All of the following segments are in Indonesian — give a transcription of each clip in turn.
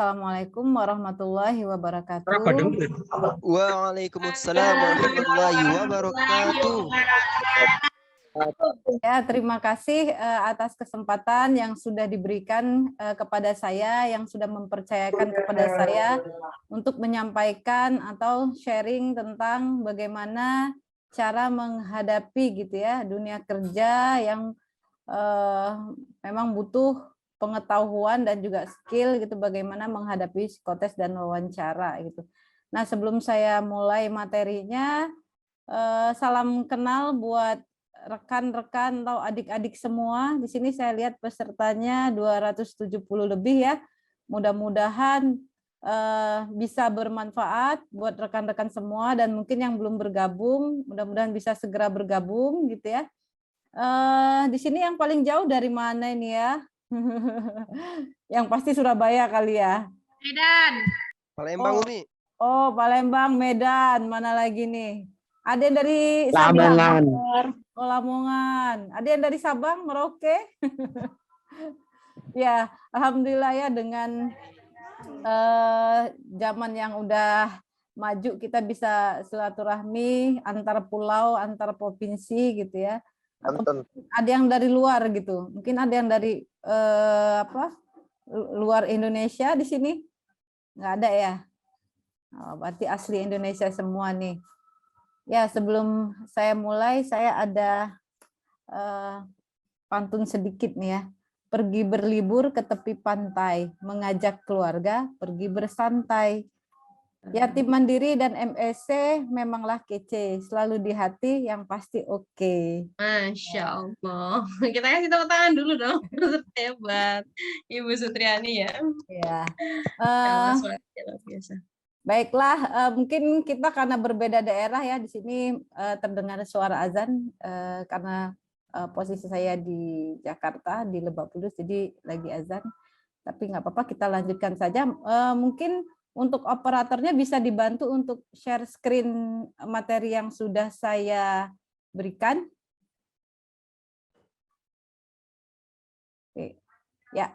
Assalamualaikum warahmatullahi wabarakatuh. Waalaikumsalam warahmatullahi wabarakatuh. Ya, terima kasih atas kesempatan yang sudah diberikan kepada saya, yang sudah mempercayakan kepada saya untuk menyampaikan atau sharing tentang bagaimana cara menghadapi gitu ya dunia kerja yang memang butuh pengetahuan dan juga skill gitu bagaimana menghadapi psikotes dan wawancara gitu. Nah, sebelum saya mulai materinya, salam kenal buat rekan-rekan atau adik-adik semua. Di sini saya lihat pesertanya 270 lebih ya. Mudah-mudahan bisa bermanfaat buat rekan-rekan semua dan mungkin yang belum bergabung, mudah-mudahan bisa segera bergabung gitu ya. Di sini yang paling jauh dari mana ini ya? Yang pasti Surabaya kali ya. Medan. Palembang, Oh, Umi. oh, Palembang, Medan, mana lagi nih? Ada yang dari Lamongan. Oh, Lamongan. Ada yang dari Sabang, Merauke? Ya, alhamdulillah ya dengan zaman yang udah maju kita bisa silaturahmi antar pulau, antar provinsi gitu ya. Atau ada yang dari luar gitu. Mungkin ada yang dari luar Indonesia di sini? Nggak ada ya? Oh, berarti asli Indonesia semua nih. Ya, sebelum saya mulai, saya ada pantun sedikit nih ya. Pergi berlibur ke tepi pantai, mengajak keluarga pergi bersantai. Yatim mandiri dan MEC memanglah kece, selalu di hati yang pasti oke. Masya Allah. Kita kasih tepuk tangan dulu dong. Hebat. Ibu Sutriani ya. Ya. Luar biasa. Baiklah, mungkin kita karena berbeda daerah ya, di sini terdengar suara azan karena posisi saya di Jakarta, di Lebak Bulus, jadi lagi azan. Tapi nggak apa-apa, kita lanjutkan saja. Mungkin untuk operatornya bisa dibantu untuk share screen materi yang sudah saya berikan. Oke. Ya.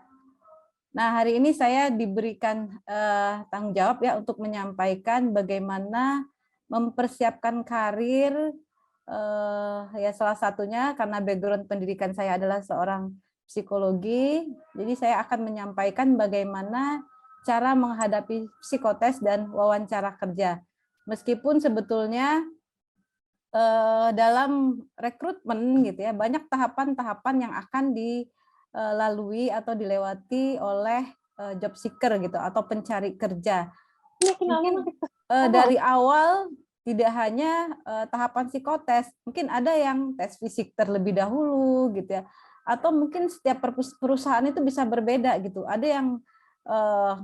Nah, hari ini saya diberikan tanggung jawab ya untuk menyampaikan bagaimana mempersiapkan karir, ya salah satunya karena background pendidikan saya adalah seorang psikologi, jadi saya akan menyampaikan bagaimana cara menghadapi psikotes dan wawancara kerja. Meskipun sebetulnya dalam rekrutmen gitu ya banyak tahapan-tahapan yang akan dilalui atau dilewati oleh job seeker gitu atau pencari kerja. Mungkin dari awal tidak hanya tahapan psikotes, mungkin ada yang tes fisik terlebih dahulu gitu ya. Atau mungkin setiap perusahaan itu bisa berbeda gitu. Ada yang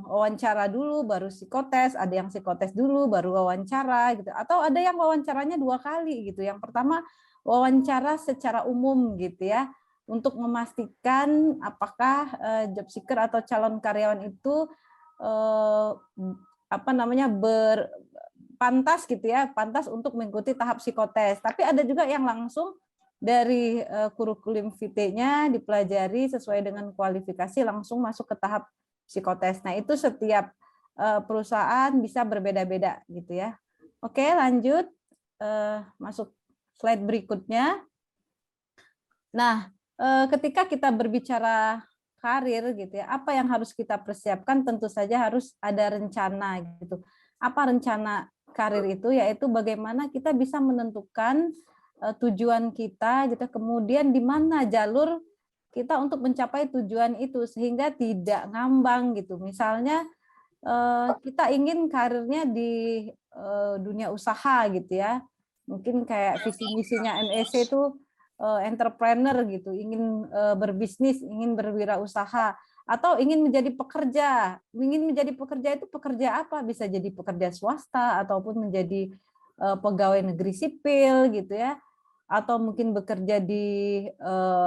wawancara dulu baru psikotes, ada yang psikotes dulu baru wawancara gitu. Atau ada yang wawancaranya 2 kali gitu. Yang pertama wawancara secara umum gitu ya, untuk memastikan apakah job seeker atau calon karyawan itu pantas gitu ya, pantas untuk mengikuti tahap psikotes. Tapi ada juga yang langsung dari kurikulum vitae-nya dipelajari sesuai dengan kualifikasi langsung masuk ke tahap psikotes. Nah, itu setiap perusahaan bisa berbeda-beda gitu ya. Oke, lanjut masuk slide berikutnya. Nah, ketika kita berbicara karir gitu ya, apa yang harus kita persiapkan? Tentu saja harus ada rencana gitu. Apa rencana karir itu? Yaitu bagaimana kita bisa menentukan tujuan kita gitu, kemudian di mana jalur kita untuk mencapai tujuan itu sehingga tidak ngambang gitu. Misalnya kita ingin karirnya di dunia usaha gitu ya. Mungkin kayak visi misinya MEC itu entrepreneur gitu, ingin berbisnis, ingin berwirausaha, atau ingin menjadi pekerja. Ingin menjadi pekerja itu pekerja apa? Bisa jadi pekerja swasta ataupun menjadi pegawai negeri sipil gitu ya. Atau mungkin bekerja di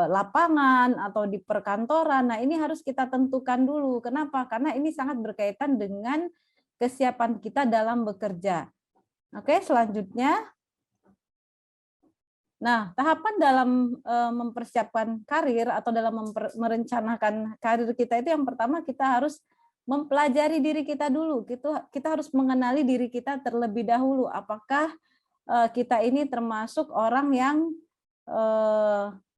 lapangan atau di perkantoran. Nah, ini harus kita tentukan dulu. Kenapa? Karena ini sangat berkaitan dengan kesiapan kita dalam bekerja. Oke, selanjutnya. Nah, tahapan dalam mempersiapkan karir atau dalam merencanakan karir kita itu yang pertama kita harus mempelajari diri kita dulu. Kita harus mengenali diri kita terlebih dahulu. Apakah kita ini termasuk orang yang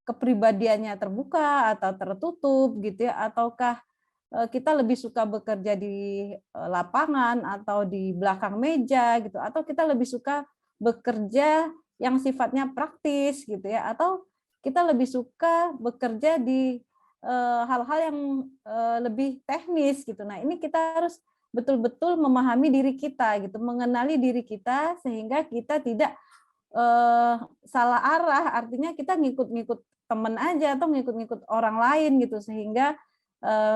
kepribadiannya terbuka atau tertutup gitu ya, ataukah kita lebih suka bekerja di lapangan atau di belakang meja gitu, atau kita lebih suka bekerja yang sifatnya praktis gitu ya, atau kita lebih suka bekerja di hal-hal yang lebih teknis gitu. Nah, ini kita harus betul-betul memahami diri kita gitu, mengenali diri kita sehingga kita tidak salah arah, artinya kita ngikut-ngikut teman aja atau ngikut-ngikut orang lain gitu, sehingga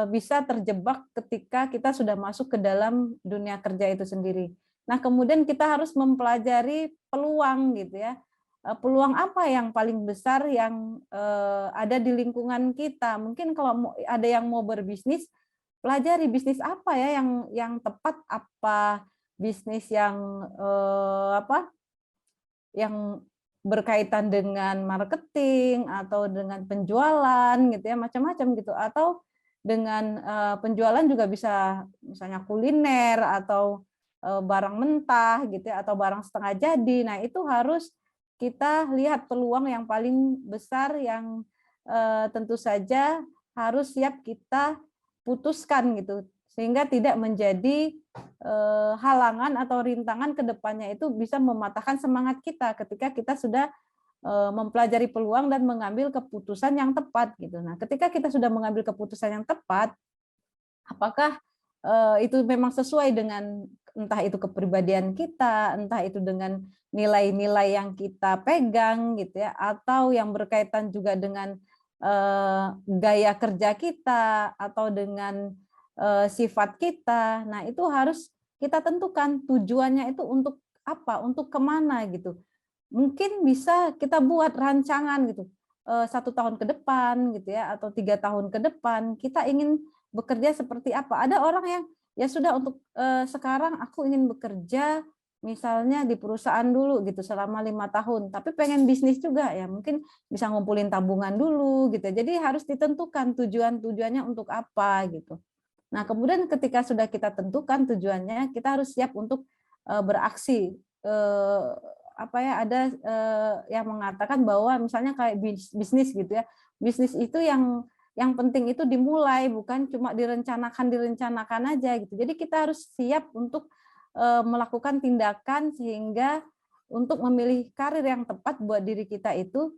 bisa terjebak ketika kita sudah masuk ke dalam dunia kerja itu sendiri. Nah, kemudian kita harus mempelajari peluang gitu ya. Peluang apa yang paling besar yang ada di lingkungan kita. Mungkin kalau ada yang mau berbisnis, pelajari bisnis apa ya yang tepat, apa bisnis yang yang berkaitan dengan marketing atau dengan penjualan gitu ya, macam-macam gitu, atau dengan penjualan juga bisa misalnya kuliner atau barang mentah gitu ya, atau barang setengah jadi. Nah, itu harus kita lihat peluang yang paling besar yang tentu saja harus siap kita putuskan gitu, sehingga tidak menjadi halangan atau rintangan ke depannya, itu bisa mematahkan semangat kita ketika kita sudah mempelajari peluang dan mengambil keputusan yang tepat gitu. Nah, ketika kita sudah mengambil keputusan yang tepat, apakah itu memang sesuai dengan entah itu kepribadian kita, entah itu dengan nilai-nilai yang kita pegang gitu ya, atau yang berkaitan juga dengan gaya kerja kita atau dengan sifat kita. Nah, itu harus kita tentukan tujuannya itu untuk apa, untuk kemana gitu. Mungkin bisa kita buat rancangan gitu, 1 tahun ke depan gitu ya, atau 3 tahun ke depan kita ingin bekerja seperti apa. Ada orang yang ya sudah, untuk sekarang aku ingin bekerja misalnya di perusahaan dulu gitu selama 5 tahun, tapi pengen bisnis juga ya, mungkin bisa ngumpulin tabungan dulu gitu. Jadi harus ditentukan tujuannya untuk apa gitu. Nah, kemudian ketika sudah kita tentukan tujuannya, kita harus siap untuk beraksi. Ada yang mengatakan bahwa misalnya kayak bisnis gitu ya, bisnis itu yang penting itu dimulai, bukan cuma direncanakan aja gitu. Jadi kita harus siap untuk melakukan tindakan sehingga untuk memilih karir yang tepat buat diri kita itu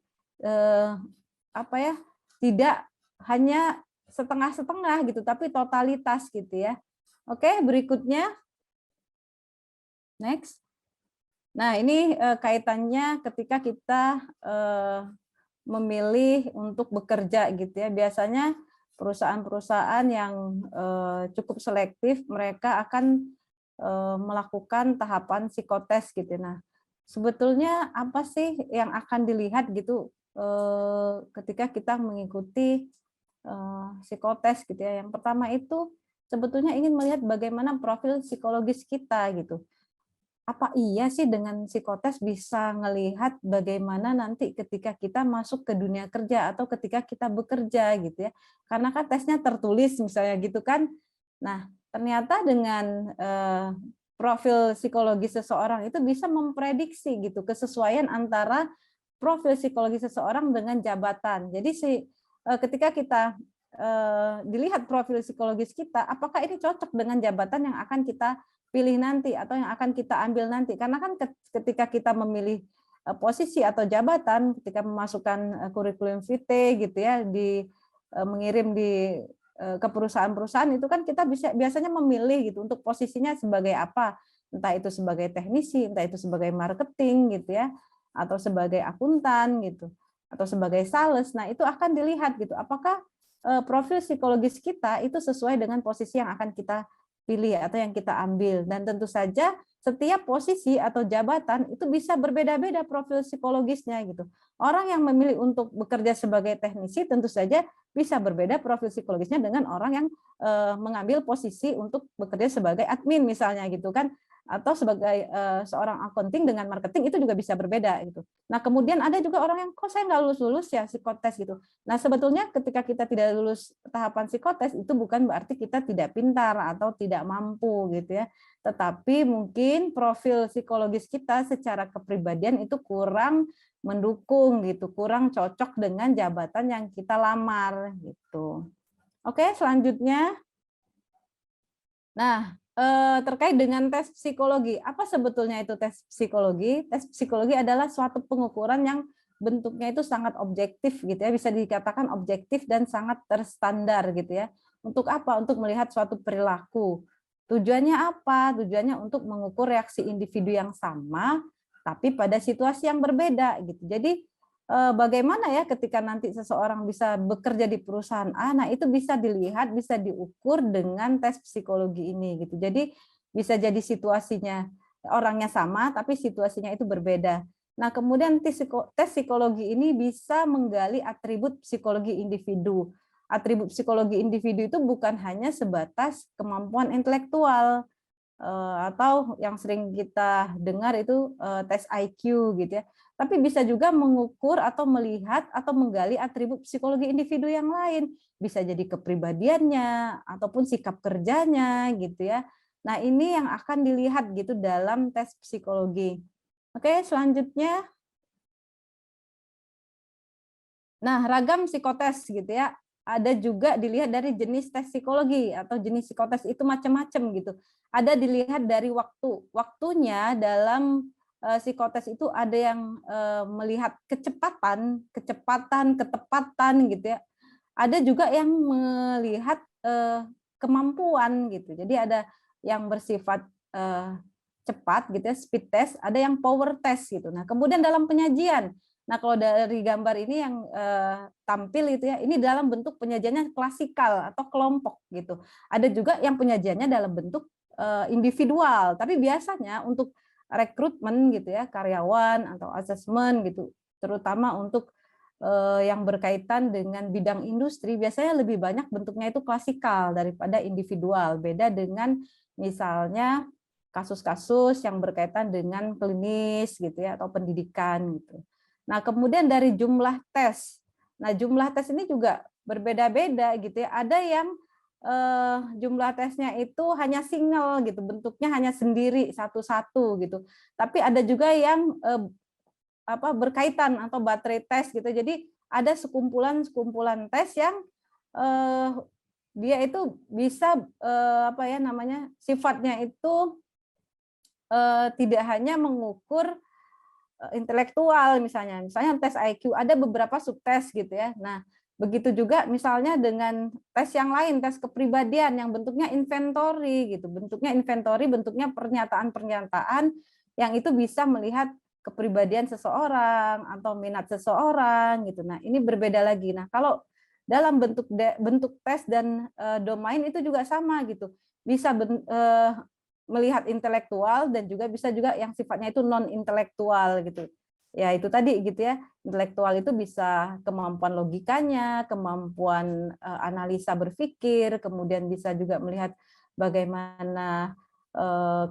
tidak hanya setengah-setengah gitu, tapi totalitas gitu ya. Oke, berikutnya. Next. Nah, ini kaitannya ketika kita memilih untuk bekerja gitu ya. Biasanya perusahaan-perusahaan yang cukup selektif, mereka akan melakukan tahapan psikotes gitu. Nah, sebetulnya apa sih yang akan dilihat gitu ketika kita mengikuti psikotes gitu ya. Yang pertama itu sebetulnya ingin melihat bagaimana profil psikologis kita gitu. Apa iya sih dengan psikotes bisa ngelihat bagaimana nanti ketika kita masuk ke dunia kerja atau ketika kita bekerja gitu ya. Karena kan tesnya tertulis misalnya gitu kan. Nah, ternyata dengan profil psikologis seseorang itu bisa memprediksi gitu kesesuaian antara profil psikologis seseorang dengan jabatan. Jadi ketika kita dilihat profil psikologis kita, apakah ini cocok dengan jabatan yang akan kita pilih nanti atau yang akan kita ambil nanti. Karena kan ketika kita memilih posisi atau jabatan, ketika memasukkan kurikulum vitae gitu ya, mengirim ke perusahaan-perusahaan itu kan kita biasanya memilih gitu untuk posisinya sebagai apa, entah itu sebagai teknisi, entah itu sebagai marketing gitu ya, atau sebagai akuntan gitu, atau sebagai sales. Nah, itu akan dilihat gitu, apakah profil psikologis kita itu sesuai dengan posisi yang akan kita pilih atau yang kita ambil. Dan tentu saja setiap posisi atau jabatan itu bisa berbeda-beda profil psikologisnya gitu. Orang yang memilih untuk bekerja sebagai teknisi tentu saja bisa berbeda profil psikologisnya dengan orang yang mengambil posisi untuk bekerja sebagai admin misalnya gitu kan. atau sebagai seorang accounting dengan marketing itu juga bisa berbeda gitu. Nah kemudian ada juga orang yang kok saya nggak lulus ya psikotes gitu. Nah sebetulnya ketika kita tidak lulus tahapan psikotes itu bukan berarti kita tidak pintar atau tidak mampu gitu ya. Tetapi mungkin profil psikologis kita secara kepribadian itu kurang mendukung gitu, kurang cocok dengan jabatan yang kita lamar gitu. Oke, selanjutnya. Nah, terkait dengan tes psikologi, apa sebetulnya itu tes psikologi? Tes psikologi adalah suatu pengukuran yang bentuknya itu sangat objektif gitu ya, bisa dikatakan objektif dan sangat terstandar gitu ya. Untuk apa? Untuk melihat suatu perilaku. Tujuannya apa? Tujuannya untuk mengukur reaksi individu yang sama tapi pada situasi yang berbeda gitu. Jadi bagaimana ya ketika nanti seseorang bisa bekerja di perusahaan A, nah itu bisa dilihat, bisa diukur dengan tes psikologi ini gitu. Jadi bisa jadi situasinya orangnya sama, tapi situasinya itu berbeda. Nah kemudian tes psikologi ini bisa menggali atribut psikologi individu. Atribut psikologi individu itu bukan hanya sebatas kemampuan intelektual, atau yang sering kita dengar itu tes IQ gitu ya. Tapi bisa juga mengukur atau melihat atau menggali atribut psikologi individu yang lain. Bisa jadi kepribadiannya ataupun sikap kerjanya gitu ya. Nah, ini yang akan dilihat gitu dalam tes psikologi. Oke, selanjutnya. Nah, ragam psikotes gitu ya. Ada juga dilihat dari jenis tes psikologi atau jenis psikotes itu macam-macam gitu. Ada dilihat dari waktu. Waktunya dalam psikotes itu ada yang melihat kecepatan, ketepatan gitu ya. Ada juga yang melihat kemampuan gitu. Jadi ada yang bersifat cepat gitu ya, speed test, ada yang power test gitu. Nah, kemudian dalam penyajian. Nah, kalau dari gambar ini yang tampil itu ya, ini dalam bentuk penyajiannya klasikal atau kelompok gitu. Ada juga yang penyajiannya dalam bentuk individual, tapi biasanya untuk rekrutmen gitu ya, karyawan atau asesmen gitu, terutama untuk yang berkaitan dengan bidang industri, biasanya lebih banyak bentuknya itu klasikal daripada individual. Beda dengan misalnya kasus-kasus yang berkaitan dengan klinis gitu ya, atau pendidikan gitu. Nah, kemudian dari jumlah tes. Nah, jumlah tes ini juga berbeda-beda gitu ya. Ada yang jumlah tesnya itu hanya single gitu, bentuknya hanya sendiri satu-satu gitu. Tapi ada juga yang berkaitan atau baterai tes gitu. Jadi ada sekumpulan tes yang dia itu bisa sifatnya itu tidak hanya mengukur intelektual misalnya tes IQ, ada beberapa subtes gitu ya. Nah, begitu juga misalnya dengan tes yang lain, tes kepribadian yang bentuknya inventory gitu. Bentuknya pernyataan-pernyataan yang itu bisa melihat kepribadian seseorang atau minat seseorang gitu. Nah, ini berbeda lagi. Nah, kalau dalam bentuk tes dan domain itu juga sama gitu. Bisa melihat intelektual dan juga bisa juga yang sifatnya itu non intelektual gitu. Ya itu tadi gitu ya. Intelektual itu bisa kemampuan logikanya, kemampuan analisa berpikir, kemudian bisa juga melihat bagaimana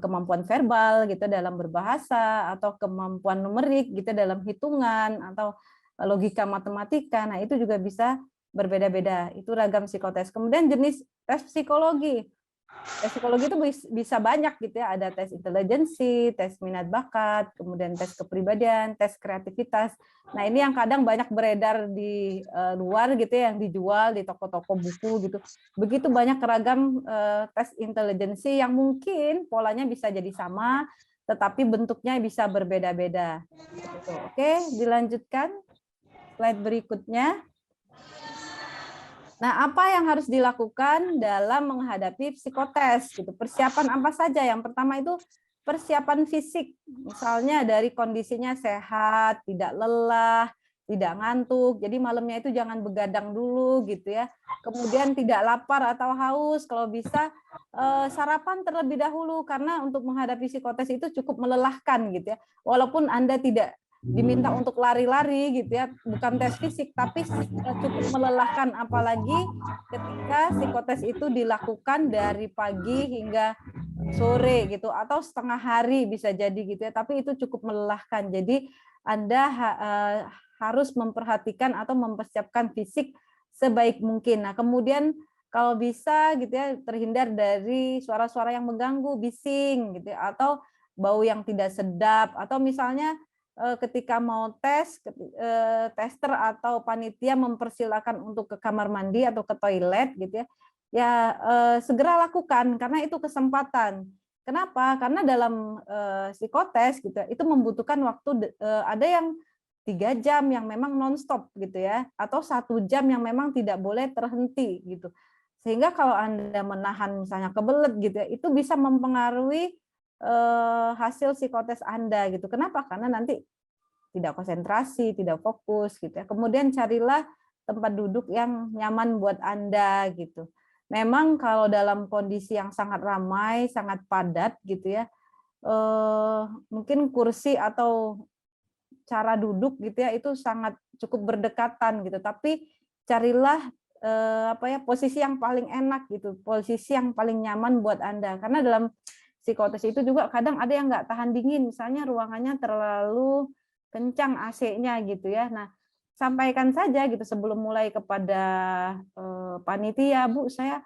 kemampuan verbal gitu dalam berbahasa, atau kemampuan numerik gitu dalam hitungan, atau logika matematika. Nah, itu juga bisa berbeda-beda. Itu ragam psikotes. Kemudian jenis tes psikologi. Tes psikologi itu bisa banyak gitu ya, ada tes intelijensi, tes minat bakat, kemudian tes kepribadian, tes kreativitas. Nah, ini yang kadang banyak beredar di luar gitu ya, yang dijual di toko-toko buku gitu. Begitu banyak ragam tes intelijensi yang mungkin polanya bisa jadi sama, tetapi bentuknya bisa berbeda-beda. Oke, dilanjutkan slide berikutnya. Nah, apa yang harus dilakukan dalam menghadapi psikotes? Gitu. Persiapan apa saja? Yang pertama itu persiapan fisik, misalnya dari kondisinya sehat, tidak lelah, tidak ngantuk. Jadi malamnya itu jangan begadang dulu, gitu ya. Kemudian tidak lapar atau haus, kalau bisa sarapan terlebih dahulu, karena untuk menghadapi psikotes itu cukup melelahkan, gitu ya. Walaupun Anda tidak diminta untuk lari-lari gitu ya, bukan tes fisik, tapi cukup melelahkan, apalagi ketika psikotes itu dilakukan dari pagi hingga sore gitu atau setengah hari bisa jadi gitu ya, tapi itu cukup melelahkan. Jadi Anda harus memperhatikan atau mempersiapkan fisik sebaik mungkin. Nah, kemudian kalau bisa gitu ya terhindar dari suara-suara yang mengganggu, bising gitu ya, atau bau yang tidak sedap, atau misalnya ketika mau tester atau panitia mempersilahkan untuk ke kamar mandi atau ke toilet gitu ya, ya segera lakukan karena itu kesempatan. Kenapa? Karena dalam psikotes gitu ya, itu membutuhkan waktu, ada yang 3 jam yang memang nonstop gitu ya, atau 1 jam yang memang tidak boleh terhenti gitu. Sehingga kalau Anda menahan misalnya kebelet gitu ya, itu bisa mempengaruhi hasil psikotes Anda gitu. Kenapa? Karena nanti tidak konsentrasi, tidak fokus gitu ya. Kemudian carilah tempat duduk yang nyaman buat Anda gitu. Memang kalau dalam kondisi yang sangat ramai, sangat padat gitu ya, mungkin kursi atau cara duduk gitu ya itu sangat cukup berdekatan gitu. Tapi carilah posisi yang paling enak gitu, posisi yang paling nyaman buat Anda. Karena dalam psikotes itu juga kadang ada yang nggak tahan dingin, misalnya ruangannya terlalu kencang AC-nya gitu ya. Nah, sampaikan saja gitu sebelum mulai kepada panitia, Bu, saya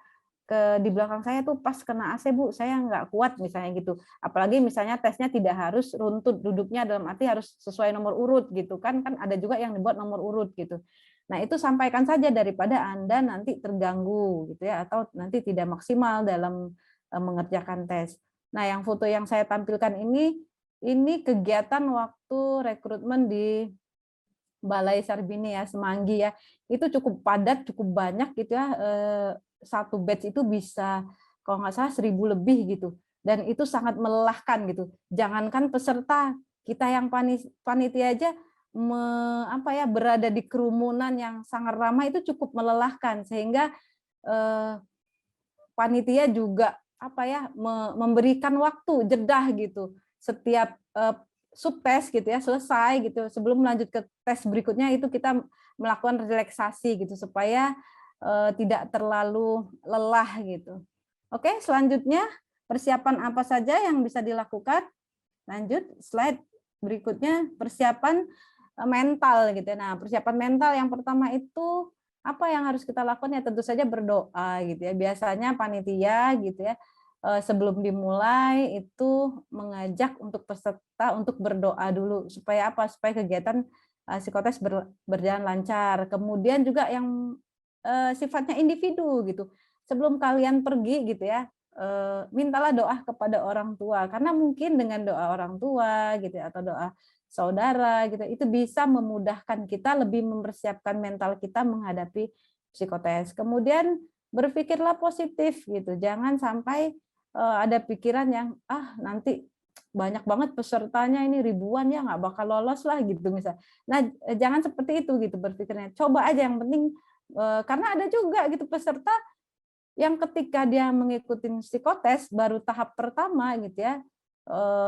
di belakang saya tuh pas kena AC, Bu, saya nggak kuat misalnya gitu. Apalagi misalnya tesnya tidak harus runtut duduknya, dalam arti harus sesuai nomor urut gitu kan ada juga yang dibuat nomor urut gitu. Nah, itu sampaikan saja daripada Anda nanti terganggu gitu ya, atau nanti tidak maksimal dalam mengerjakan tes. Nah, yang foto yang saya tampilkan ini kegiatan waktu rekrutmen di Balai Sarbini ya, Semanggi ya. Itu cukup padat, cukup banyak gitu ya. Satu batch itu bisa kalau nggak salah 1.000 lebih gitu. Dan itu sangat melelahkan gitu. Jangankan peserta, kita yang panitia aja berada di kerumunan yang sangat ramai itu cukup melelahkan, sehingga panitia juga memberikan waktu jeda gitu setiap subtes gitu ya selesai gitu, sebelum lanjut ke tes berikutnya itu kita melakukan relaksasi gitu supaya tidak terlalu lelah gitu. Oke, selanjutnya persiapan apa saja yang bisa dilakukan? Lanjut slide berikutnya, persiapan mental gitu. Nah, persiapan mental yang pertama itu apa yang harus kita lakukan ya tentu saja berdoa gitu ya. Biasanya panitia gitu ya sebelum dimulai itu mengajak untuk peserta untuk berdoa dulu supaya apa? Supaya kegiatan psikotes berjalan lancar. Kemudian juga yang sifatnya individu gitu. Sebelum kalian pergi gitu ya, mintalah doa kepada orang tua karena mungkin dengan doa orang tua gitu ya, atau doa saudara gitu itu bisa memudahkan kita lebih mempersiapkan mental kita menghadapi psikotes. Kemudian berpikirlah positif gitu. Jangan sampai ada pikiran yang nanti banyak banget pesertanya ini ribuan ya nggak bakal lolos lah gitu misal. Nah, jangan seperti itu gitu berpikirnya. Coba aja yang penting karena ada juga gitu peserta yang ketika dia mengikuti psikotes baru tahap pertama gitu ya,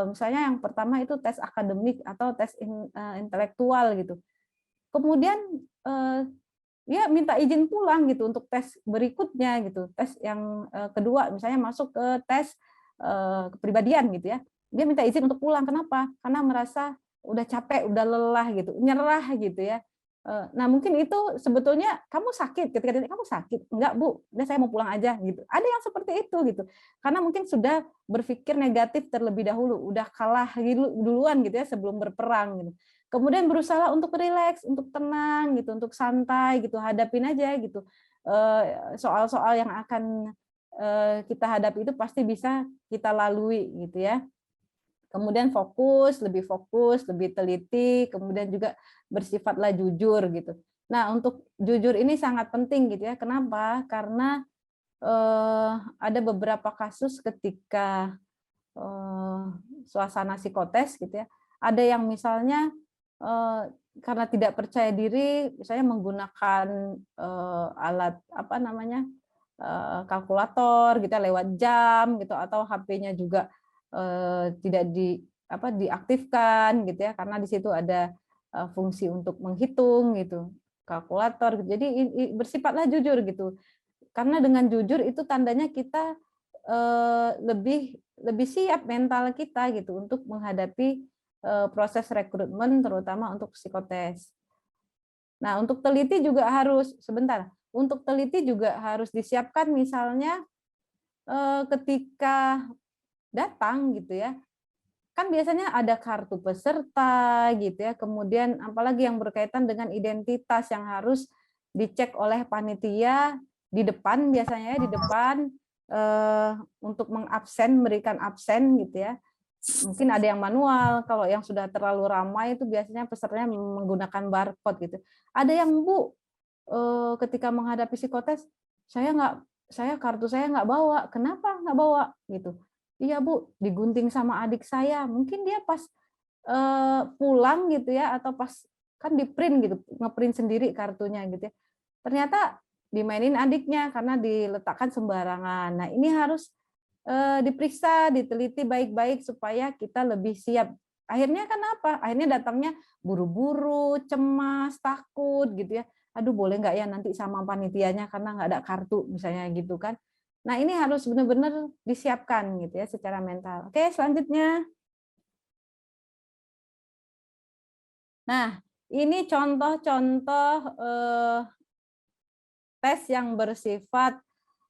misalnya yang pertama itu tes akademik atau tes intelektual gitu. Kemudian dia minta izin pulang gitu untuk tes berikutnya gitu, tes yang kedua misalnya masuk ke tes kepribadian gitu ya. Dia minta izin untuk pulang, kenapa? Karena merasa udah capek, udah lelah gitu, nyerah gitu ya. Nah, mungkin itu sebetulnya kamu sakit, ketika ditanya, "Kamu sakit?" "Enggak, Bu, udah saya mau pulang aja," gitu. Ada yang seperti itu gitu. Karena mungkin sudah berpikir negatif terlebih dahulu, udah kalah duluan gitu ya sebelum berperang gitu. Kemudian berusaha untuk rileks, untuk tenang gitu, untuk santai gitu, hadapin aja gitu. Soal-soal yang akan kita hadapi itu pasti bisa kita lalui gitu ya. Kemudian lebih fokus, lebih teliti, kemudian juga bersifatlah jujur gitu. Nah, untuk jujur ini sangat penting gitu ya. Kenapa? Karena ada beberapa kasus ketika suasana psikotes gitu ya. Ada yang misalnya karena tidak percaya diri, misalnya menggunakan alat kalkulator gitu ya, lewat jam gitu, atau HP-nya juga tidak diaktifkan gitu ya, karena di situ ada fungsi untuk menghitung gitu, kalkulator gitu. Jadi bersifatlah jujur gitu, karena dengan jujur itu tandanya kita lebih siap mental kita gitu untuk menghadapi proses rekrutmen terutama untuk psikotes. Nah, untuk teliti juga harus Untuk teliti juga harus disiapkan misalnya ketika datang gitu ya. Kan biasanya ada kartu peserta gitu ya. Kemudian apalagi yang berkaitan dengan identitas yang harus dicek oleh panitia di depan biasanya ya, di depan untuk memberikan absen gitu ya. Mungkin ada yang manual, kalau yang sudah terlalu ramai itu biasanya pesertanya menggunakan barcode gitu. Ada yang Bu, ketika menghadapi psikotes, kartu saya nggak bawa. Kenapa nggak bawa gitu? Iya Bu, digunting sama adik saya. Mungkin dia pas pulang gitu ya, atau pas kan di print gitu, ngeprint sendiri kartunya gitu ya. Ternyata dimainin adiknya karena diletakkan sembarangan. Nah ini harus diperiksa, diteliti baik-baik supaya kita lebih siap. Akhirnya kan apa? Akhirnya datangnya buru-buru, cemas, takut gitu ya. Aduh boleh nggak ya nanti sama panitianya karena nggak ada kartu misalnya gitu kan. Nah ini harus benar-benar disiapkan gitu ya secara mental. Oke selanjutnya. Nah ini contoh-contoh tes yang bersifat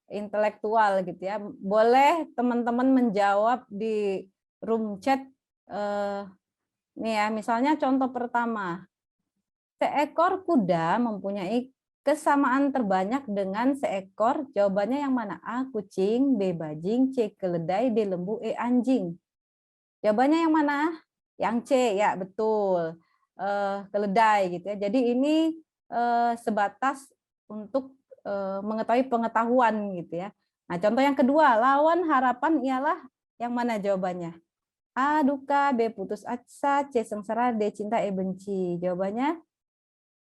intelektual gitu ya. Boleh teman-teman menjawab di room chat. Nih ya, misalnya contoh pertama. Seekor kuda mempunyai kesamaan terbanyak dengan seekor. Jawabannya yang mana? A. Kucing, B. Bajing, C. Keledai, D. Lembu, E. Anjing. Jawabannya yang mana? Yang C, ya betul. Keledai gitu ya. Jadi ini sebatas untuk mengetahui pengetahuan gitu ya. Nah, contoh yang kedua, lawan harapan ialah yang mana jawabannya? A duka, B putus asa, C sengsara, D cinta, E benci. Jawabannya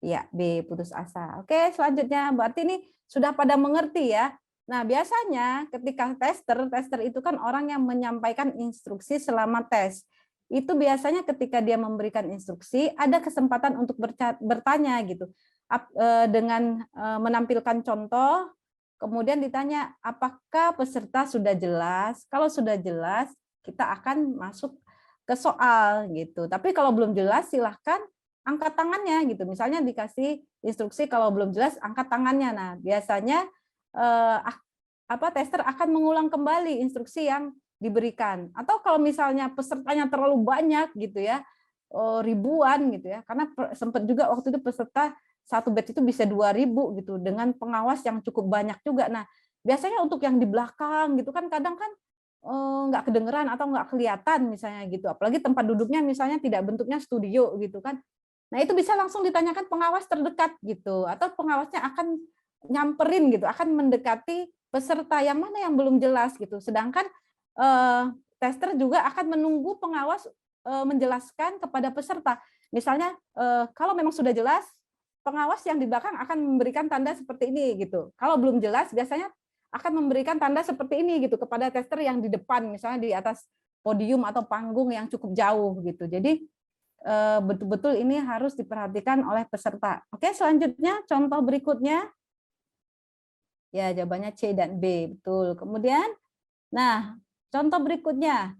ya B putus asa. Oke, selanjutnya berarti ini sudah pada mengerti ya. Nah, biasanya ketika tester itu kan orang yang menyampaikan instruksi selama tes. Itu biasanya ketika dia memberikan instruksi ada kesempatan untuk bertanya gitu. Dengan menampilkan contoh, kemudian ditanya apakah peserta sudah jelas? Kalau sudah jelas, kita akan masuk ke soal gitu. Tapi kalau belum jelas silahkan angkat tangannya gitu. Misalnya dikasih instruksi kalau belum jelas angkat tangannya. Nah, biasanya tester akan mengulang kembali instruksi yang diberikan. Atau kalau misalnya pesertanya terlalu banyak gitu ya, ribuan gitu ya. Karena sempat juga waktu itu peserta satu batch itu bisa 2.000 gitu dengan pengawas yang cukup banyak juga. Nah, biasanya untuk yang di belakang gitu kan kadang kan nggak kedengeran atau nggak kelihatan misalnya gitu. Apalagi tempat duduknya misalnya tidak bentuknya studio gitu kan. Nah, itu bisa langsung ditanyakan pengawas terdekat gitu, atau pengawasnya akan nyamperin gitu, akan mendekati peserta yang mana yang belum jelas gitu. Sedangkan tester juga akan menunggu pengawas menjelaskan kepada peserta. Misalnya kalau memang sudah jelas, pengawas yang di belakang akan memberikan tanda seperti ini gitu. Kalau belum jelas, biasanya akan memberikan tanda seperti ini gitu kepada tester yang di depan, misalnya di atas podium atau panggung yang cukup jauh gitu. Jadi betul-betul ini harus diperhatikan oleh peserta. Oke, selanjutnya contoh berikutnya. Ya, jawabannya C dan B, betul. Kemudian, nah, contoh berikutnya.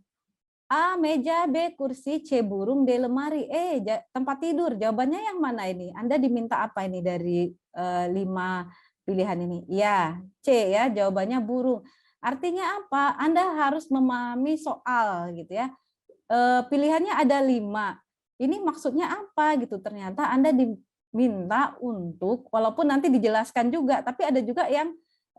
A, meja, B, kursi, C, burung, D, lemari, E, tempat tidur. Jawabannya yang mana ini? Anda diminta apa ini dari 5 pilihan ini? Ya, C ya, jawabannya burung. Artinya apa? Anda harus memahami soal gitu ya. Pilihannya ada 5. Ini maksudnya apa gitu? Ternyata Anda diminta untuk, walaupun nanti dijelaskan juga, tapi ada juga yang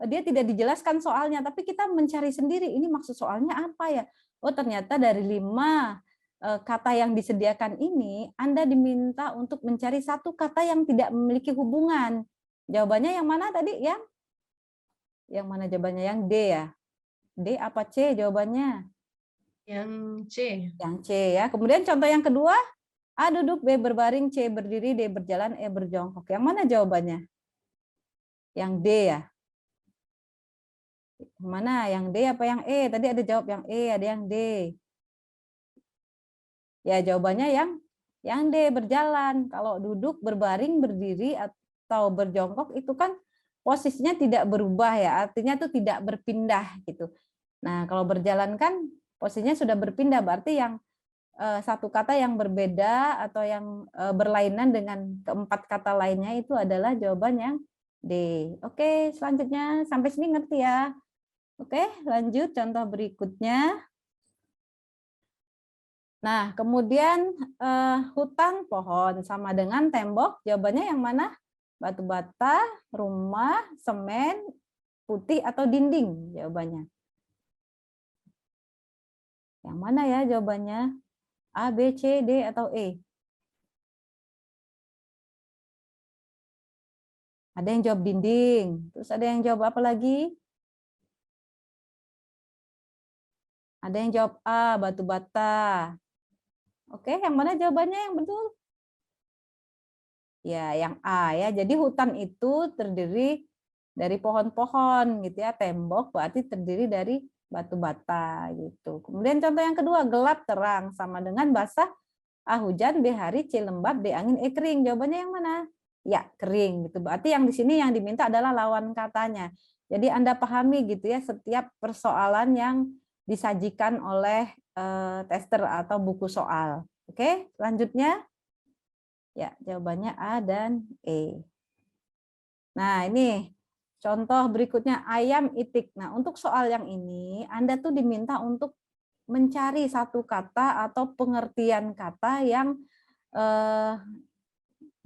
dia tidak dijelaskan soalnya, tapi kita mencari sendiri, ini maksud soalnya apa ya? Oh ternyata dari 5 kata yang disediakan ini, Anda diminta untuk mencari satu kata yang tidak memiliki hubungan. Jawabannya yang mana tadi? Yang mana jawabannya? Yang D ya? D apa C jawabannya? Yang C. Yang C ya. Kemudian contoh yang kedua, A duduk, B berbaring, C berdiri, D berjalan, E berjongkok. Yang mana jawabannya? Yang D ya? Mana? Yang D apa yang E? Tadi ada jawab yang E, ada yang D. Ya jawabannya yang D berjalan. Kalau duduk, berbaring, berdiri atau berjongkok itu kan posisinya tidak berubah ya. Artinya itu tidak berpindah gitu. Nah, kalau berjalan kan posisinya sudah berpindah, berarti yang satu kata yang berbeda atau yang berlainan dengan keempat kata lainnya itu adalah jawaban yang D. Oke, selanjutnya sampai sini ngerti ya? Oke, lanjut contoh berikutnya. Nah, kemudian hutan, pohon sama dengan tembok. Jawabannya yang mana? Batu bata, rumah, semen, putih atau dinding? Jawabannya. Yang mana ya jawabannya? A, B, C, D, atau E? Ada yang jawab dinding. Terus ada yang jawab apa lagi? Ada yang jawab A, batu bata. Oke, yang mana jawabannya yang betul? Ya, yang A ya. Jadi hutan itu terdiri dari pohon-pohon gitu ya. Tembok berarti terdiri dari batu bata gitu. Kemudian contoh yang kedua, gelap terang sama dengan basah. A, hujan, B, hari, C, lembab, D, angin, E, kering. Jawabannya yang mana? Ya, kering gitu. Berarti yang di sini yang diminta adalah lawan katanya. Jadi Anda pahami gitu ya setiap persoalan yang disajikan oleh tester atau buku soal. Oke, selanjutnya ya jawabannya A dan E. Nah, ini contoh berikutnya ayam itik. Nah, untuk soal yang ini Anda tuh diminta untuk mencari satu kata atau pengertian kata yang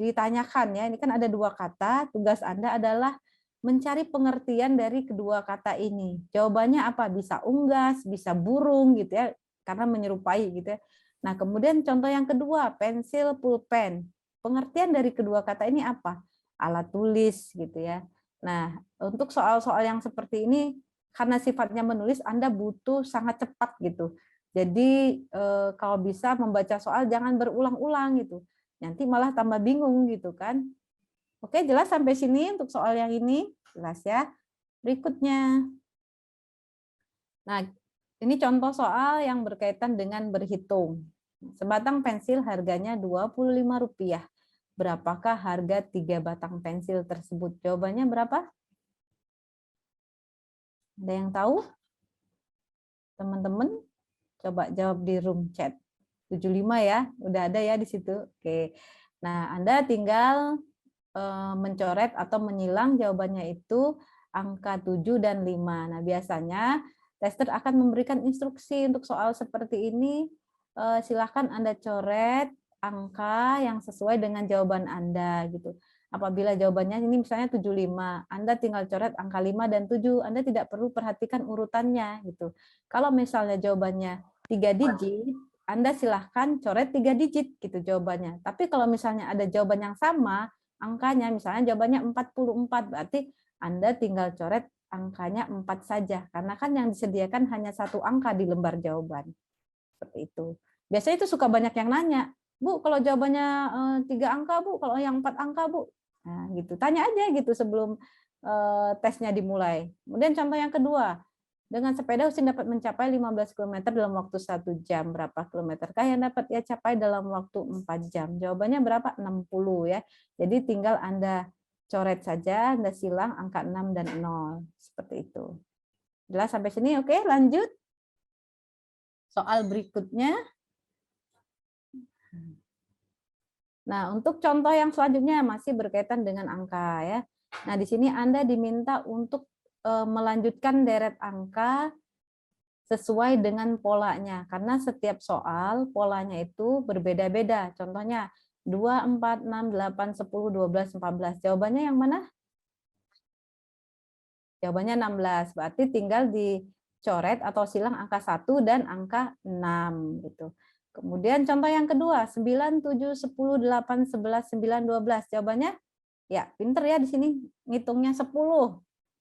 ditanyakan ya. Ini kan ada dua kata, tugas Anda adalah mencari pengertian dari kedua kata ini. Jawabannya apa? Bisa unggas, bisa burung gitu ya, karena menyerupai gitu ya. Nah, kemudian contoh yang kedua, pensil, pulpen. Pengertian dari kedua kata ini apa? Alat tulis gitu ya. Nah, untuk soal-soal yang seperti ini karena sifatnya menulis Anda butuh sangat cepat gitu. Jadi kalau bisa membaca soal jangan berulang-ulang gitu. Nanti malah tambah bingung gitu kan. Oke, jelas sampai sini untuk soal yang ini? Jelas ya. Berikutnya. Nah, ini contoh soal yang berkaitan dengan berhitung. Sebatang pensil harganya Rp25. Berapakah harga 3 batang pensil tersebut? Jawabannya berapa? Ada yang tahu? Teman-teman? Coba jawab di room chat. 75 ya, udah ada ya di situ. Oke. Nah, Anda tinggal mencoret atau menyilang jawabannya itu angka 7 dan 5. Nah, biasanya tester akan memberikan instruksi untuk soal seperti ini. Silakan Anda coret angka yang sesuai dengan jawaban Anda gitu. Apabila jawabannya ini misalnya 75, Anda tinggal coret angka 5 dan 7. Anda tidak perlu perhatikan urutannya gitu. Kalau misalnya jawabannya 3 digit, Anda silahkan coret 3 digit gitu jawabannya. Tapi kalau misalnya ada jawaban yang sama, angkanya misalnya jawabannya 44, berarti Anda tinggal coret angkanya 4 saja. Karena kan yang disediakan hanya satu angka di lembar jawaban. Seperti itu. Biasanya itu suka banyak yang nanya, Bu, kalau jawabannya 3 angka, Bu, kalau yang 4 angka, Bu. Nah, gitu. Tanya aja gitu sebelum tesnya dimulai. Kemudian contoh yang kedua, dengan sepeda Husin dapat mencapai 15 km dalam waktu 1 jam. Berapa kilometerkah yang dapat ia capai dalam waktu 4 jam? Jawabannya berapa? 60 ya. Jadi tinggal Anda coret saja, Anda silang angka 6 dan 0. Seperti itu. Jelas sampai sini? Oke, lanjut. Soal berikutnya. Nah, untuk contoh yang selanjutnya masih berkaitan dengan angka ya. Nah, di sini Anda diminta untuk melanjutkan deret angka sesuai dengan polanya. Karena setiap soal polanya itu berbeda-beda. Contohnya 2, 4, 6, 8, 10, 12, 14. Jawabannya yang mana? Jawabannya 16. Berarti tinggal dicoret atau silang angka 1 dan angka 6 gitu. Kemudian contoh yang kedua, 9, 7, 10, 8, 11, 9, 12. Jawabannya ya, pinter ya di sini ngitungnya 10.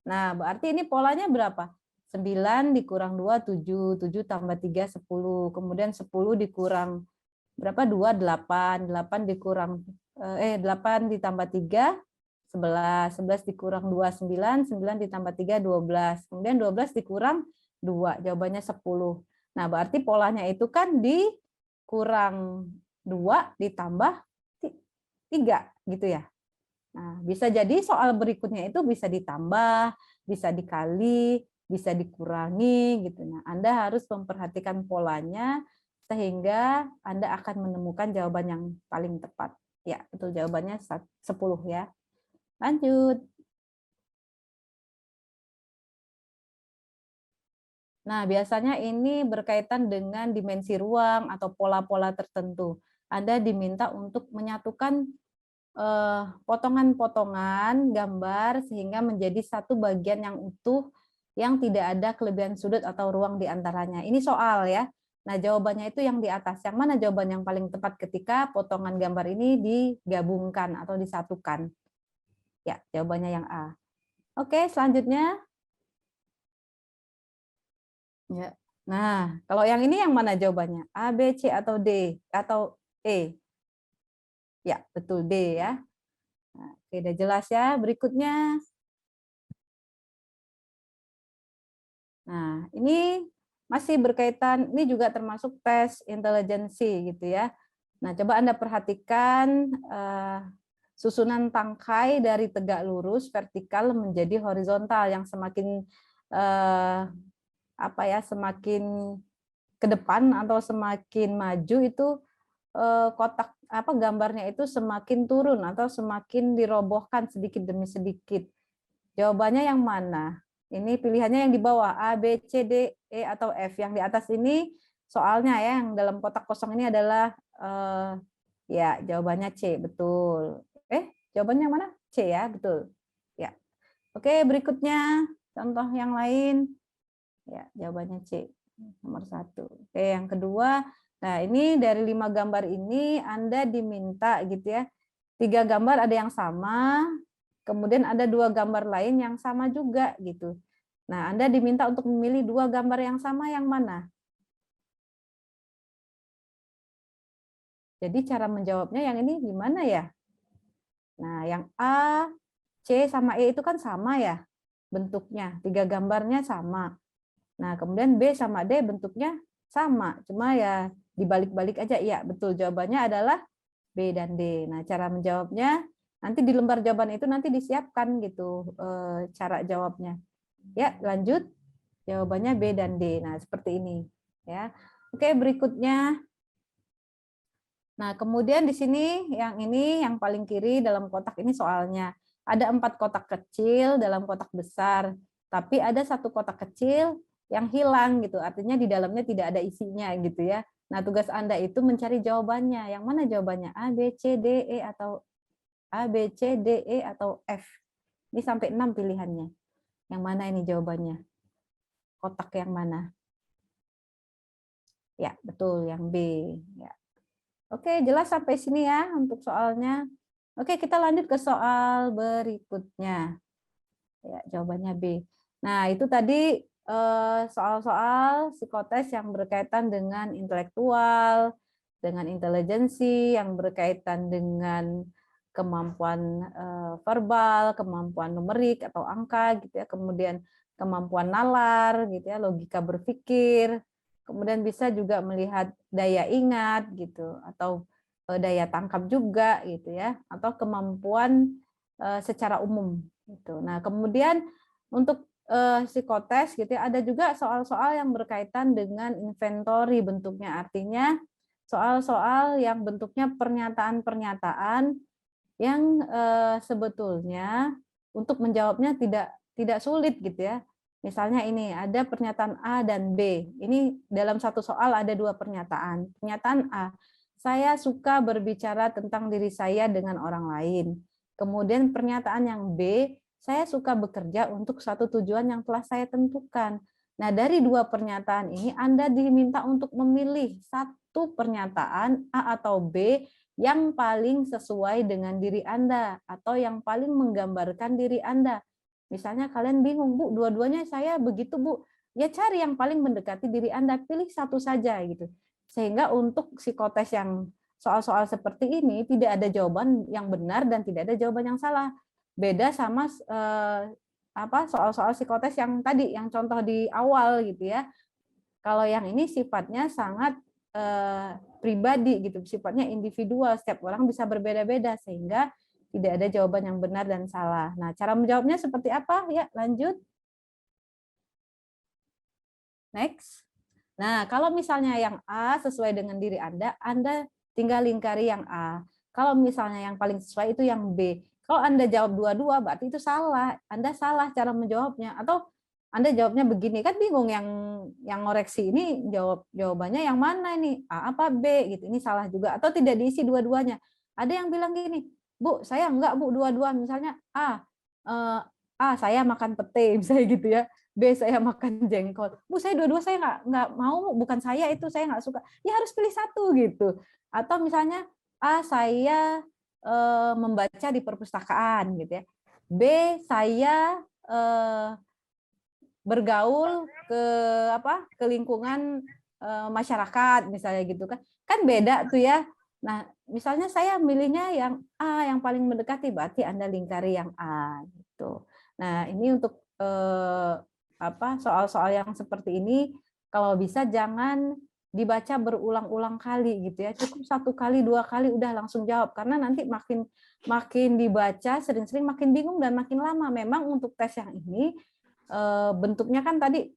Nah, berarti ini polanya berapa? 9 dikurang 2, 7. 7 tambah 3, 10. Kemudian 10 dikurang berapa? 2, 8. 8 dikurang 8 ditambah 3, 11. 11 dikurang 2, 9. 9 ditambah 3, 12. Kemudian 12 dikurang 2. Jawabannya 10. Nah, berarti polanya itu kan dikurang 2 ditambah 3 gitu ya. Nah, bisa jadi soal berikutnya itu bisa ditambah, bisa dikali, bisa dikurangi gitu. Nah, Anda harus memperhatikan polanya sehingga Anda akan menemukan jawaban yang paling tepat. Ya, betul jawabannya 10 ya. Lanjut. Nah, biasanya ini berkaitan dengan dimensi ruang atau pola-pola tertentu. Anda diminta untuk menyatukan potongan-potongan gambar sehingga menjadi satu bagian yang utuh yang tidak ada kelebihan sudut atau ruang di antaranya. Ini soal ya. Nah, jawabannya itu yang di atas. Yang mana jawaban yang paling tepat ketika potongan gambar ini digabungkan atau disatukan? Ya, jawabannya yang A. Oke, selanjutnya. Ya. Nah, kalau yang ini yang mana jawabannya? A, B, C, atau D? Atau E? Ya, betul D ya. Nah, oke, udah jelas ya. Berikutnya. Nah, ini masih berkaitan, ini juga termasuk tes intelijensi gitu ya. Nah, coba Anda perhatikan susunan tangkai dari tegak lurus vertikal menjadi horizontal yang semakin semakin ke depan atau semakin maju itu kotak gambarnya itu semakin turun atau semakin dirobohkan sedikit demi sedikit. Jawabannya yang mana? Ini pilihannya yang di bawah, A, B, C, D, E, atau F. Yang di atas ini soalnya ya, yang dalam kotak kosong ini adalah, ya jawabannya C, betul. Jawabannya mana? C ya, betul. Ya. Oke, berikutnya contoh yang lain. Ya, jawabannya C, nomor 1. Oke, yang kedua, nah ini dari 5 gambar ini Anda diminta gitu ya, 3 gambar ada yang sama, kemudian ada 2 gambar lain yang sama juga gitu. Nah, Anda diminta untuk memilih 2 gambar yang sama yang mana? Jadi cara menjawabnya yang ini gimana ya? Nah, yang A, C, sama E itu kan sama ya bentuknya, 3 gambarnya sama. Nah, kemudian B sama D bentuknya sama, cuma ya dibalik-balik aja. Iya, betul jawabannya adalah B dan D. Nah, cara menjawabnya nanti di lembar jawaban itu nanti disiapkan gitu cara jawabnya. Ya, lanjut. Jawabannya B dan D. Nah, seperti ini ya. Oke, berikutnya. Nah, kemudian di sini yang paling kiri dalam kotak ini soalnya ada 4 kotak kecil dalam kotak besar, tapi ada 1 kotak kecil yang hilang gitu. Artinya di dalamnya tidak ada isinya gitu ya. Nah, tugas Anda itu mencari jawabannya. Yang mana jawabannya? A, B, C, D, E atau A, B, C, D, E atau F. Ini sampai 6 pilihannya. Yang mana ini jawabannya? Kotak yang mana? Ya, betul yang B. Ya. Oke, jelas sampai sini ya untuk soalnya. Oke, kita lanjut ke soal berikutnya. Ya, jawabannya B. Nah, itu tadi soal-soal psikotes yang berkaitan dengan intelektual, dengan intelijensi, yang berkaitan dengan kemampuan verbal, kemampuan numerik atau angka gitu ya, kemudian kemampuan nalar gitu ya, logika berpikir, kemudian bisa juga melihat daya ingat gitu atau daya tangkap juga gitu ya, atau kemampuan secara umum gitu. Nah, kemudian untuk psikotes gitu ya, ada juga soal-soal yang berkaitan dengan inventory bentuknya, artinya soal-soal yang bentuknya pernyataan-pernyataan yang sebetulnya untuk menjawabnya tidak sulit gitu ya. Misalnya ini ada pernyataan A dan B. Ini dalam satu soal ada 2 pernyataan. Pernyataan A, saya suka berbicara tentang diri saya dengan orang lain. Kemudian pernyataan yang B, saya suka bekerja untuk satu tujuan yang telah saya tentukan. Nah, dari 2 pernyataan ini Anda diminta untuk memilih satu pernyataan A atau B yang paling sesuai dengan diri Anda atau yang paling menggambarkan diri Anda. Misalnya kalian bingung, Bu, dua-duanya saya begitu, Bu. Ya cari yang paling mendekati diri Anda, pilih satu saja gitu. Sehingga untuk psikotes yang soal-soal seperti ini tidak ada jawaban yang benar dan tidak ada jawaban yang salah. Beda sama soal-soal psikotes yang tadi, yang contoh di awal gitu ya. Kalau yang ini sifatnya sangat pribadi gitu, sifatnya individual, setiap orang bisa berbeda-beda sehingga tidak ada jawaban yang benar dan salah. Nah, cara menjawabnya seperti apa? Ya, lanjut. Next. Nah, kalau misalnya yang A sesuai dengan diri Anda tinggal lingkari yang A. Kalau misalnya yang paling sesuai itu yang B. Kalau Anda jawab dua-dua, berarti itu salah. Anda salah cara menjawabnya. Atau Anda jawabnya begini, kan bingung yang ngoreksi ini jawabannya yang mana ini? A apa B gitu. Ini salah juga. Atau tidak diisi dua-duanya. Ada yang bilang gini, Bu, saya enggak Bu dua-dua. Misalnya A saya makan pete misalnya gitu ya. B saya makan jengkol. Bu saya dua-dua saya nggak mau, bukan saya itu saya nggak suka. Ya harus pilih satu gitu. Atau misalnya A saya membaca di perpustakaan gitu ya. B saya bergaul ke lingkungan masyarakat misalnya gitu kan. Kan beda tuh ya. Nah, misalnya saya milihnya yang A yang paling mendekati, berarti Anda lingkari yang A gitu. Nah, ini untuk soal-soal yang seperti ini kalau bisa jangan dibaca berulang-ulang kali gitu ya. Cukup 1 kali, 2 kali udah langsung jawab karena nanti makin dibaca sering-sering makin bingung dan makin lama. Memang untuk tes yang ini bentuknya kan tadi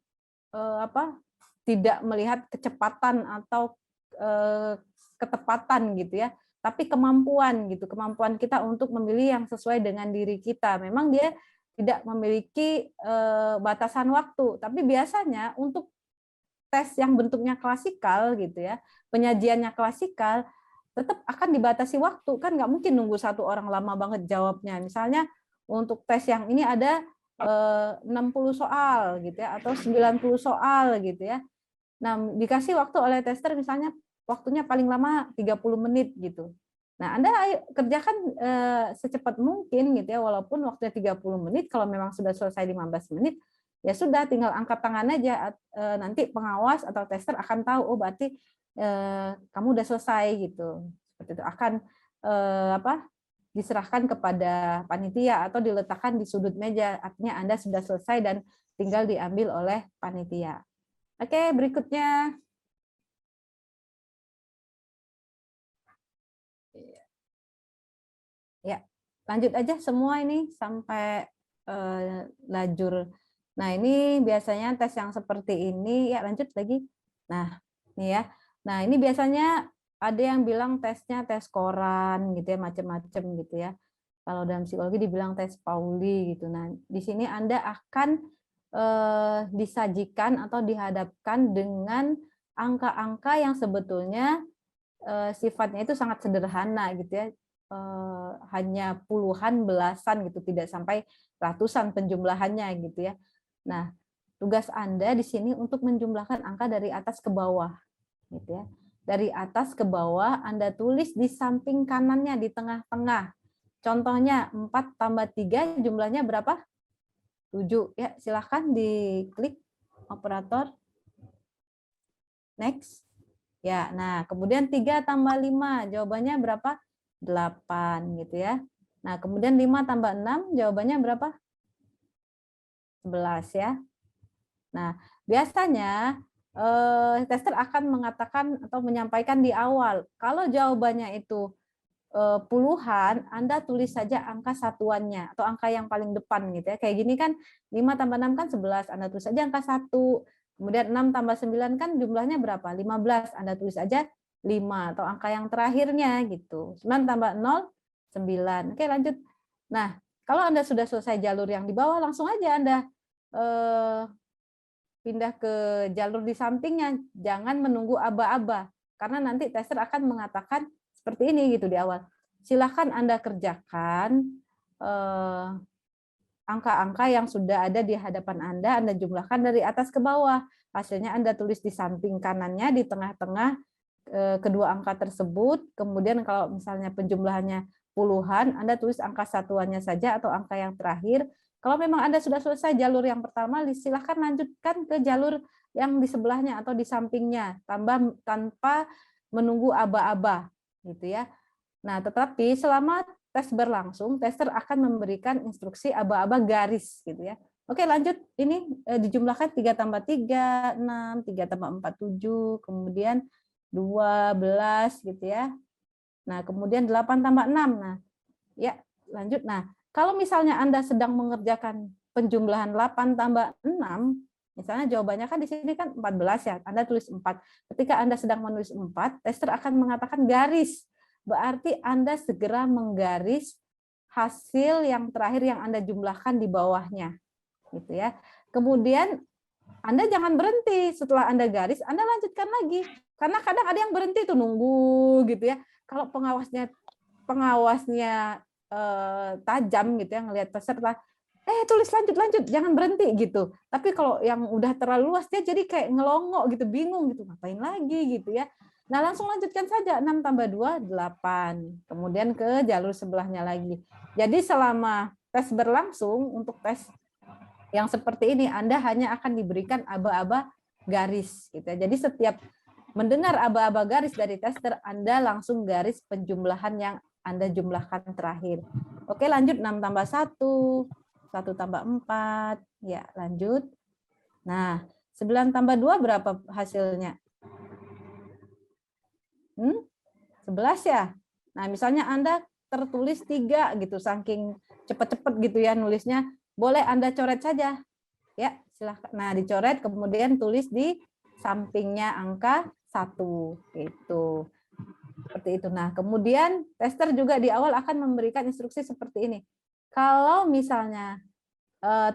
tidak melihat kecepatan atau ketepatan gitu ya, tapi kemampuan gitu, kemampuan kita untuk memilih yang sesuai dengan diri kita. Memang dia tidak memiliki batasan waktu, tapi biasanya untuk tes yang bentuknya klasikal gitu ya, penyajiannya klasikal, tetap akan dibatasi waktu, kan nggak mungkin nunggu satu orang lama banget jawabnya. Misalnya untuk tes yang ini ada 60 soal gitu ya, atau 90 soal gitu ya. Nah, dikasih waktu oleh tester misalnya waktunya paling lama 30 menit gitu. Nah, Anda kerjakan secepat mungkin gitu ya, walaupun waktunya 30 menit, kalau memang sudah selesai 15 menit, ya sudah tinggal angkat tangan aja, nanti pengawas atau tester akan tahu, oh berarti kamu udah selesai gitu. Seperti itu akan diserahkan kepada panitia atau diletakkan di sudut meja, artinya Anda sudah selesai dan tinggal diambil oleh panitia. Oke, berikutnya. Ya, lanjut aja semua ini sampai lajur. Nah, ini biasanya tes yang seperti ini, ya lanjut lagi. Nah, ini ya. Nah, ini biasanya ada yang bilang tesnya tes koran gitu ya, macam-macam gitu ya. Kalau dalam psikologi dibilang tes Pauli gitu. Nah, di sini Anda akan disajikan atau dihadapkan dengan angka-angka yang sebetulnya sifatnya itu sangat sederhana gitu ya. Hanya puluhan, belasan gitu, tidak sampai ratusan penjumlahannya gitu ya. Nah, tugas Anda di sini untuk menjumlahkan angka dari atas ke bawah gitu ya. Dari atas ke bawah Anda tulis di samping kanannya, di tengah-tengah. Contohnya 4 tambah 3 jumlahnya berapa? 7. Ya, silahkan diklik operator. Next. Ya, nah kemudian 3 tambah 5 jawabannya berapa? 8 gitu ya. Nah, kemudian 5 tambah 6 jawabannya berapa? 11 ya. Nah, biasanya tester akan mengatakan atau menyampaikan di awal, kalau jawabannya itu puluhan, Anda tulis saja angka satuannya atau angka yang paling depan gitu ya. Kayak gini kan 5 tambah 6 kan 11, Anda tulis saja angka 1. Kemudian 6 tambah 9 kan jumlahnya berapa? 15, Anda tulis aja 5 atau angka yang terakhirnya gitu. 9 tambah 0, 9. Oke, lanjut. Nah, kalau Anda sudah selesai jalur yang di bawah, langsung aja Anda pindah ke jalur di sampingnya. Jangan menunggu aba-aba, karena nanti tester akan mengatakan seperti ini gitu di awal. Silahkan Anda kerjakan angka-angka yang sudah ada di hadapan Anda jumlahkan dari atas ke bawah. Hasilnya Anda tulis di samping kanannya, di tengah-tengah kedua angka tersebut. Kemudian kalau misalnya penjumlahannya puluhan, Anda tulis angka satuannya saja atau angka yang terakhir. Kalau memang Anda sudah selesai jalur yang pertama, silahkan lanjutkan ke jalur yang di sebelahnya atau di sampingnya, tanpa menunggu aba-aba, gitu ya. Nah, tetapi selama tes berlangsung, tester akan memberikan instruksi aba-aba garis, gitu ya. Oke, lanjut. Ini dijumlahkan 3 tambah 3, 6, 3 tambah 4, 7, kemudian 12, gitu ya. Nah, kemudian 8 tambah 6. Nah, ya, lanjut. Nah, kalau misalnya Anda sedang mengerjakan penjumlahan 8 tambah 6, Misalnya jawabannya kan di sini kan 14 ya, Anda tulis 4. Ketika Anda sedang menulis 4, tester akan mengatakan garis. Berarti Anda segera menggaris hasil yang terakhir yang Anda jumlahkan di bawahnya. Gitu ya. Kemudian Anda jangan berhenti setelah Anda garis, Anda lanjutkan lagi. Karena kadang ada yang berhenti tuh nunggu gitu ya. Kalau pengawasnya tajam gitu ya, ngelihat peserta, tulis lanjut, jangan berhenti gitu. Tapi kalau yang udah terlalu luas dia jadi kayak ngelongo gitu, bingung gitu, ngapain lagi gitu ya. Nah, langsung lanjutkan saja 6 tambah 2 8. Kemudian ke jalur sebelahnya lagi. Jadi selama tes berlangsung, untuk tes yang seperti ini Anda hanya akan diberikan aba-aba garis gitu ya. Jadi setiap mendengar aba-aba garis dari tester, Anda langsung garis penjumlahan yang Anda jumlahkan terakhir. Oke, lanjut 6 tambah 1, 1 tambah 4, ya lanjut. Nah, 9 tambah 2 berapa hasilnya? 11 ya? Nah, misalnya Anda tertulis 3 gitu, saking cepet-cepet gitu ya nulisnya, boleh Anda coret saja. Ya, silahkan. Nah, dicoret, kemudian tulis di sampingnya angka 1 gitu. Seperti itu. Nah, kemudian tester juga di awal akan memberikan instruksi seperti ini. Kalau misalnya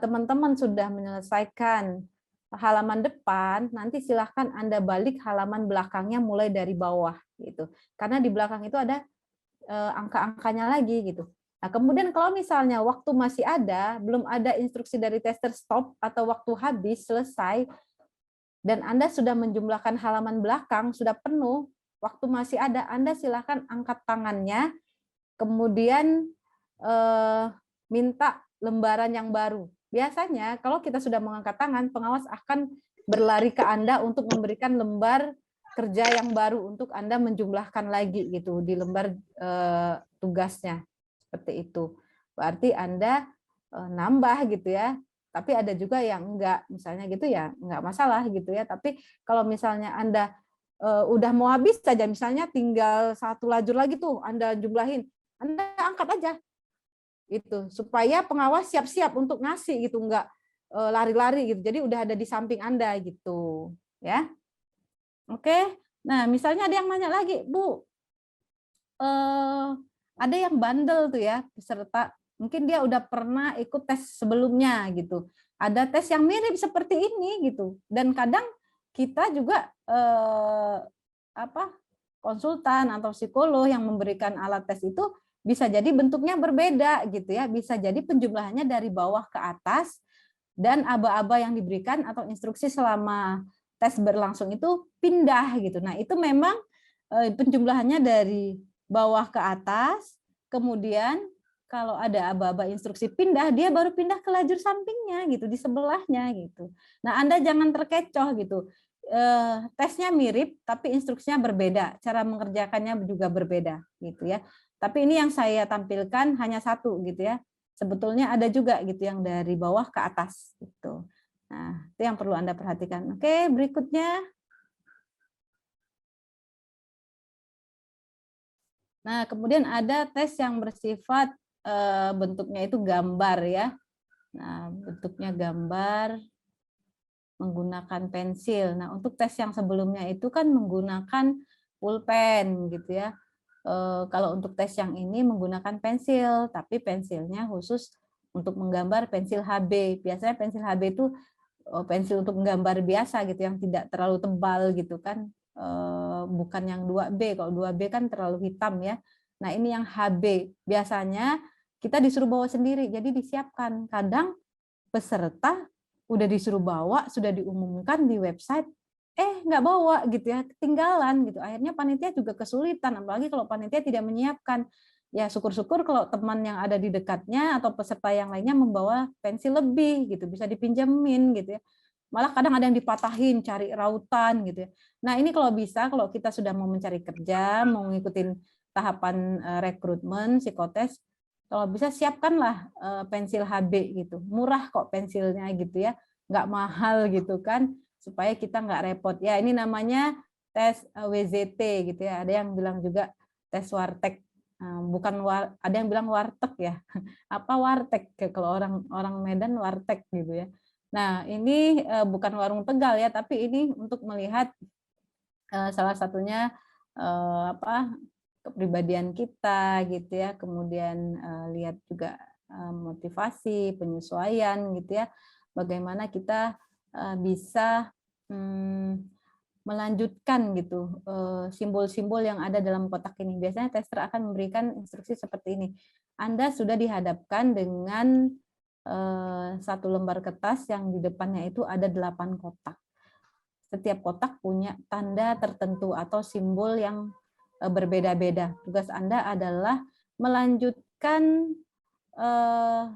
teman-teman sudah menyelesaikan halaman depan, nanti silahkan Anda balik halaman belakangnya mulai dari bawah gitu. Karena di belakang itu ada angka-angkanya lagi gitu. Nah, kemudian kalau misalnya waktu masih ada, belum ada instruksi dari tester stop atau waktu habis, selesai, dan Anda sudah menjumlahkan halaman belakang, sudah penuh, waktu masih ada, Anda silahkan angkat tangannya, kemudian minta lembaran yang baru. Biasanya kalau kita sudah mengangkat tangan, pengawas akan berlari ke Anda untuk memberikan lembar kerja yang baru untuk Anda menjumlahkan lagi gitu di lembar tugasnya. Seperti itu. Berarti Anda nambah gitu ya. Tapi ada juga yang enggak, misalnya gitu ya, enggak masalah gitu ya. Tapi kalau misalnya Anda udah mau habis saja, misalnya tinggal 1 lajur lagi tuh Anda jumlahin, Anda angkat aja. Itu supaya pengawas siap-siap untuk ngasih gitu, enggak lari-lari gitu. Jadi udah ada di samping Anda gitu, ya. Oke. Nah, misalnya ada yang nanya lagi, Bu, ada yang bandel tuh ya peserta, mungkin dia udah pernah ikut tes sebelumnya gitu. Ada tes yang mirip seperti ini gitu. Dan kadang kita juga konsultan atau psikolog yang memberikan alat tes itu bisa jadi bentuknya berbeda gitu ya. Bisa jadi penjumlahannya dari bawah ke atas dan aba-aba yang diberikan atau instruksi selama tes berlangsung itu pindah gitu. Nah, itu memang penjumlahannya dari bawah ke atas, kemudian kalau ada aba-aba instruksi pindah, dia baru pindah ke lajur sampingnya gitu, di sebelahnya gitu. Nah, Anda jangan terkecoh gitu. Tesnya mirip, tapi instruksinya berbeda, cara mengerjakannya juga berbeda gitu ya. Tapi ini yang saya tampilkan hanya satu gitu ya. Sebetulnya ada juga gitu yang dari bawah ke atas gitu. Nah, itu yang perlu Anda perhatikan. Oke, berikutnya. Nah, kemudian ada tes yang bersifat bentuknya itu gambar ya. Nah, bentuknya gambar menggunakan pensil. Nah, untuk tes yang sebelumnya itu kan menggunakan pulpen gitu ya. Kalau untuk tes yang ini menggunakan pensil, tapi pensilnya khusus untuk menggambar pensil HB. Biasanya pensil HB itu pensil untuk menggambar biasa gitu, yang tidak terlalu tebal gitu kan, bukan yang 2B. Kalau 2B kan terlalu hitam ya. Nah, ini yang HB. Biasanya kita disuruh bawa sendiri, jadi disiapkan. Kadang peserta udah disuruh bawa, sudah diumumkan di website, nggak bawa gitu ya, ketinggalan gitu. Akhirnya panitia juga kesulitan, apalagi kalau panitia tidak menyiapkan. Ya syukur-syukur kalau teman yang ada di dekatnya atau peserta yang lainnya membawa pensil lebih gitu, bisa dipinjemin gitu ya. Malah kadang ada yang dipatahin, cari rautan gitu ya. Nah, ini kalau bisa, kalau kita sudah mau mencari kerja, mau ngikutin tahapan rekrutmen, psikotes, kalau bisa siapkanlah pensil HB gitu. Murah kok pensilnya gitu ya, nggak mahal gitu kan, supaya kita nggak repot. Ya, ini namanya tes WZT gitu ya. Ada yang bilang juga tes wartek, bukan ada yang bilang warteg ya. Apa wartek kalau orang Medan wartek gitu ya. Nah, ini bukan warung Tegal ya, tapi ini untuk melihat salah satunya kepribadian kita gitu ya, kemudian lihat juga motivasi, penyesuaian gitu ya, bagaimana kita bisa melanjutkan gitu simbol-simbol yang ada dalam kotak ini. Biasanya tester akan memberikan instruksi seperti ini. Anda sudah dihadapkan dengan satu lembar kertas yang di depannya itu ada 8 kotak. Setiap kotak punya tanda tertentu atau simbol yang berbeda-beda. Tugas Anda adalah melanjutkan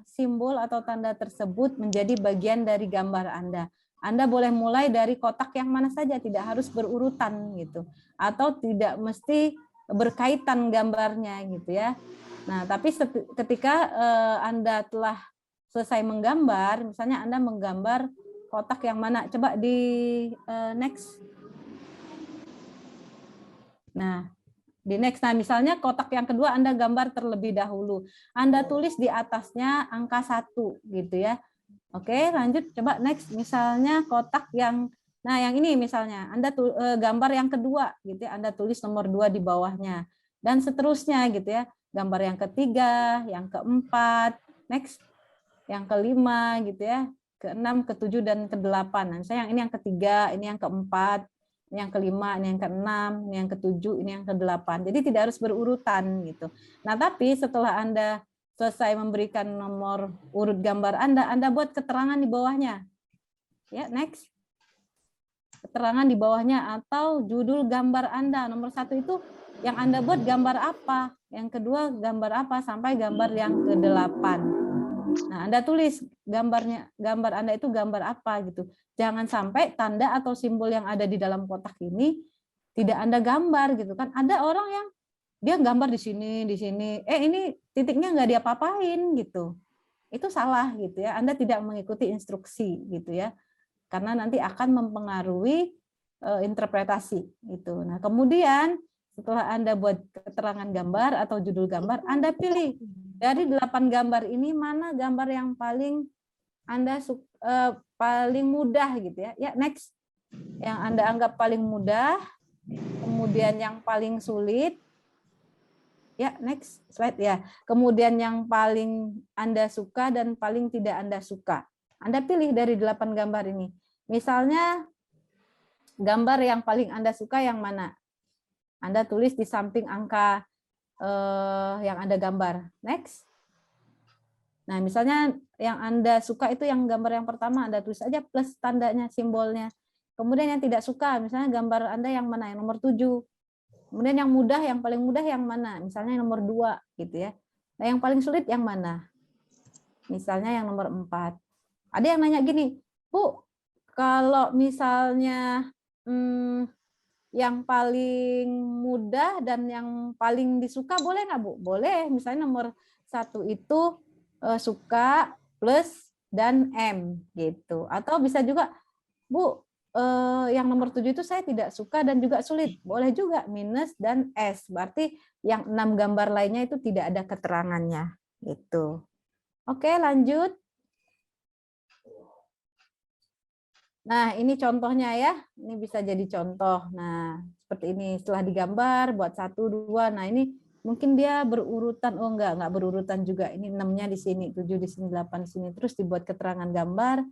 simbol atau tanda tersebut menjadi bagian dari gambar Anda. Anda boleh mulai dari kotak yang mana saja, tidak harus berurutan gitu, atau tidak mesti berkaitan gambarnya gitu ya. Nah, tapi ketika Anda telah selesai menggambar, misalnya Anda menggambar kotak yang mana, coba di next. Nah, di next. Nah, misalnya kotak yang kedua Anda gambar terlebih dahulu. Anda tulis di atasnya angka 1 gitu ya. Oke, lanjut coba next. Misalnya kotak yang yang ini misalnya Anda gambar yang kedua gitu ya. Anda tulis nomor 2 di bawahnya dan seterusnya gitu ya. Gambar yang ketiga, yang keempat, next. Yang kelima gitu ya. Keenam, ketujuh dan kedelapan. Nah, misalnya yang ini yang ketiga, ini yang keempat, ini yang kelima, ini yang keenam, ini yang ketujuh, ini yang kedelapan. Jadi tidak harus berurutan gitu. Nah, tapi setelah Anda selesai memberikan nomor urut gambar Anda buat keterangan di bawahnya. Ya, next. Keterangan di bawahnya atau judul gambar Anda. Nomor 1 itu yang Anda buat gambar apa? Yang kedua gambar apa sampai gambar yang ke-8. Nah, Anda tulis gambar Anda itu gambar apa gitu. Jangan sampai tanda atau simbol yang ada di dalam kotak ini tidak Anda gambar gitu kan. Ada orang yang dia gambar di sini, ini titiknya nggak diapa-apain gitu. Itu salah gitu ya. Anda tidak mengikuti instruksi gitu ya. Karena nanti akan mempengaruhi interpretasi gitu. Nah, kemudian setelah Anda buat keterangan gambar atau judul gambar, Anda pilih dari 8 gambar ini mana gambar yang paling Anda paling mudah gitu ya. Ya, next. Yang Anda anggap paling mudah, kemudian yang paling sulit. Ya, next slide ya. Kemudian yang paling Anda suka dan paling tidak Anda suka. Anda pilih dari 8 gambar ini. Misalnya gambar yang paling Anda suka yang mana? Anda tulis di samping angka yang Anda gambar. Next. Nah, misalnya yang Anda suka itu yang gambar yang pertama, Anda tulis aja plus tandanya, simbolnya. Kemudian yang tidak suka, misalnya gambar Anda yang mana? Yang nomor 7. Kemudian yang mudah, yang paling mudah yang mana? Misalnya yang nomor 2 gitu ya. Nah, yang paling sulit yang mana? Misalnya yang nomor 4. Ada yang nanya gini, Bu, kalau misalnya yang paling mudah dan yang paling disuka boleh nggak, Bu? Boleh. Misalnya nomor 1 itu suka plus dan M gitu. Atau bisa juga, Bu, yang nomor 7 itu saya tidak suka dan juga sulit. Boleh juga minus dan S. Berarti yang 6 gambar lainnya itu tidak ada keterangannya gitu. Oke, lanjut. Nah, ini contohnya ya. Ini bisa jadi contoh. Nah, seperti ini. Setelah digambar, buat 1, 2. Nah, ini mungkin dia berurutan. Oh, enggak berurutan juga. Ini 6-nya di sini, 7 di sini, 8 di sini. Terus dibuat keterangan gambar.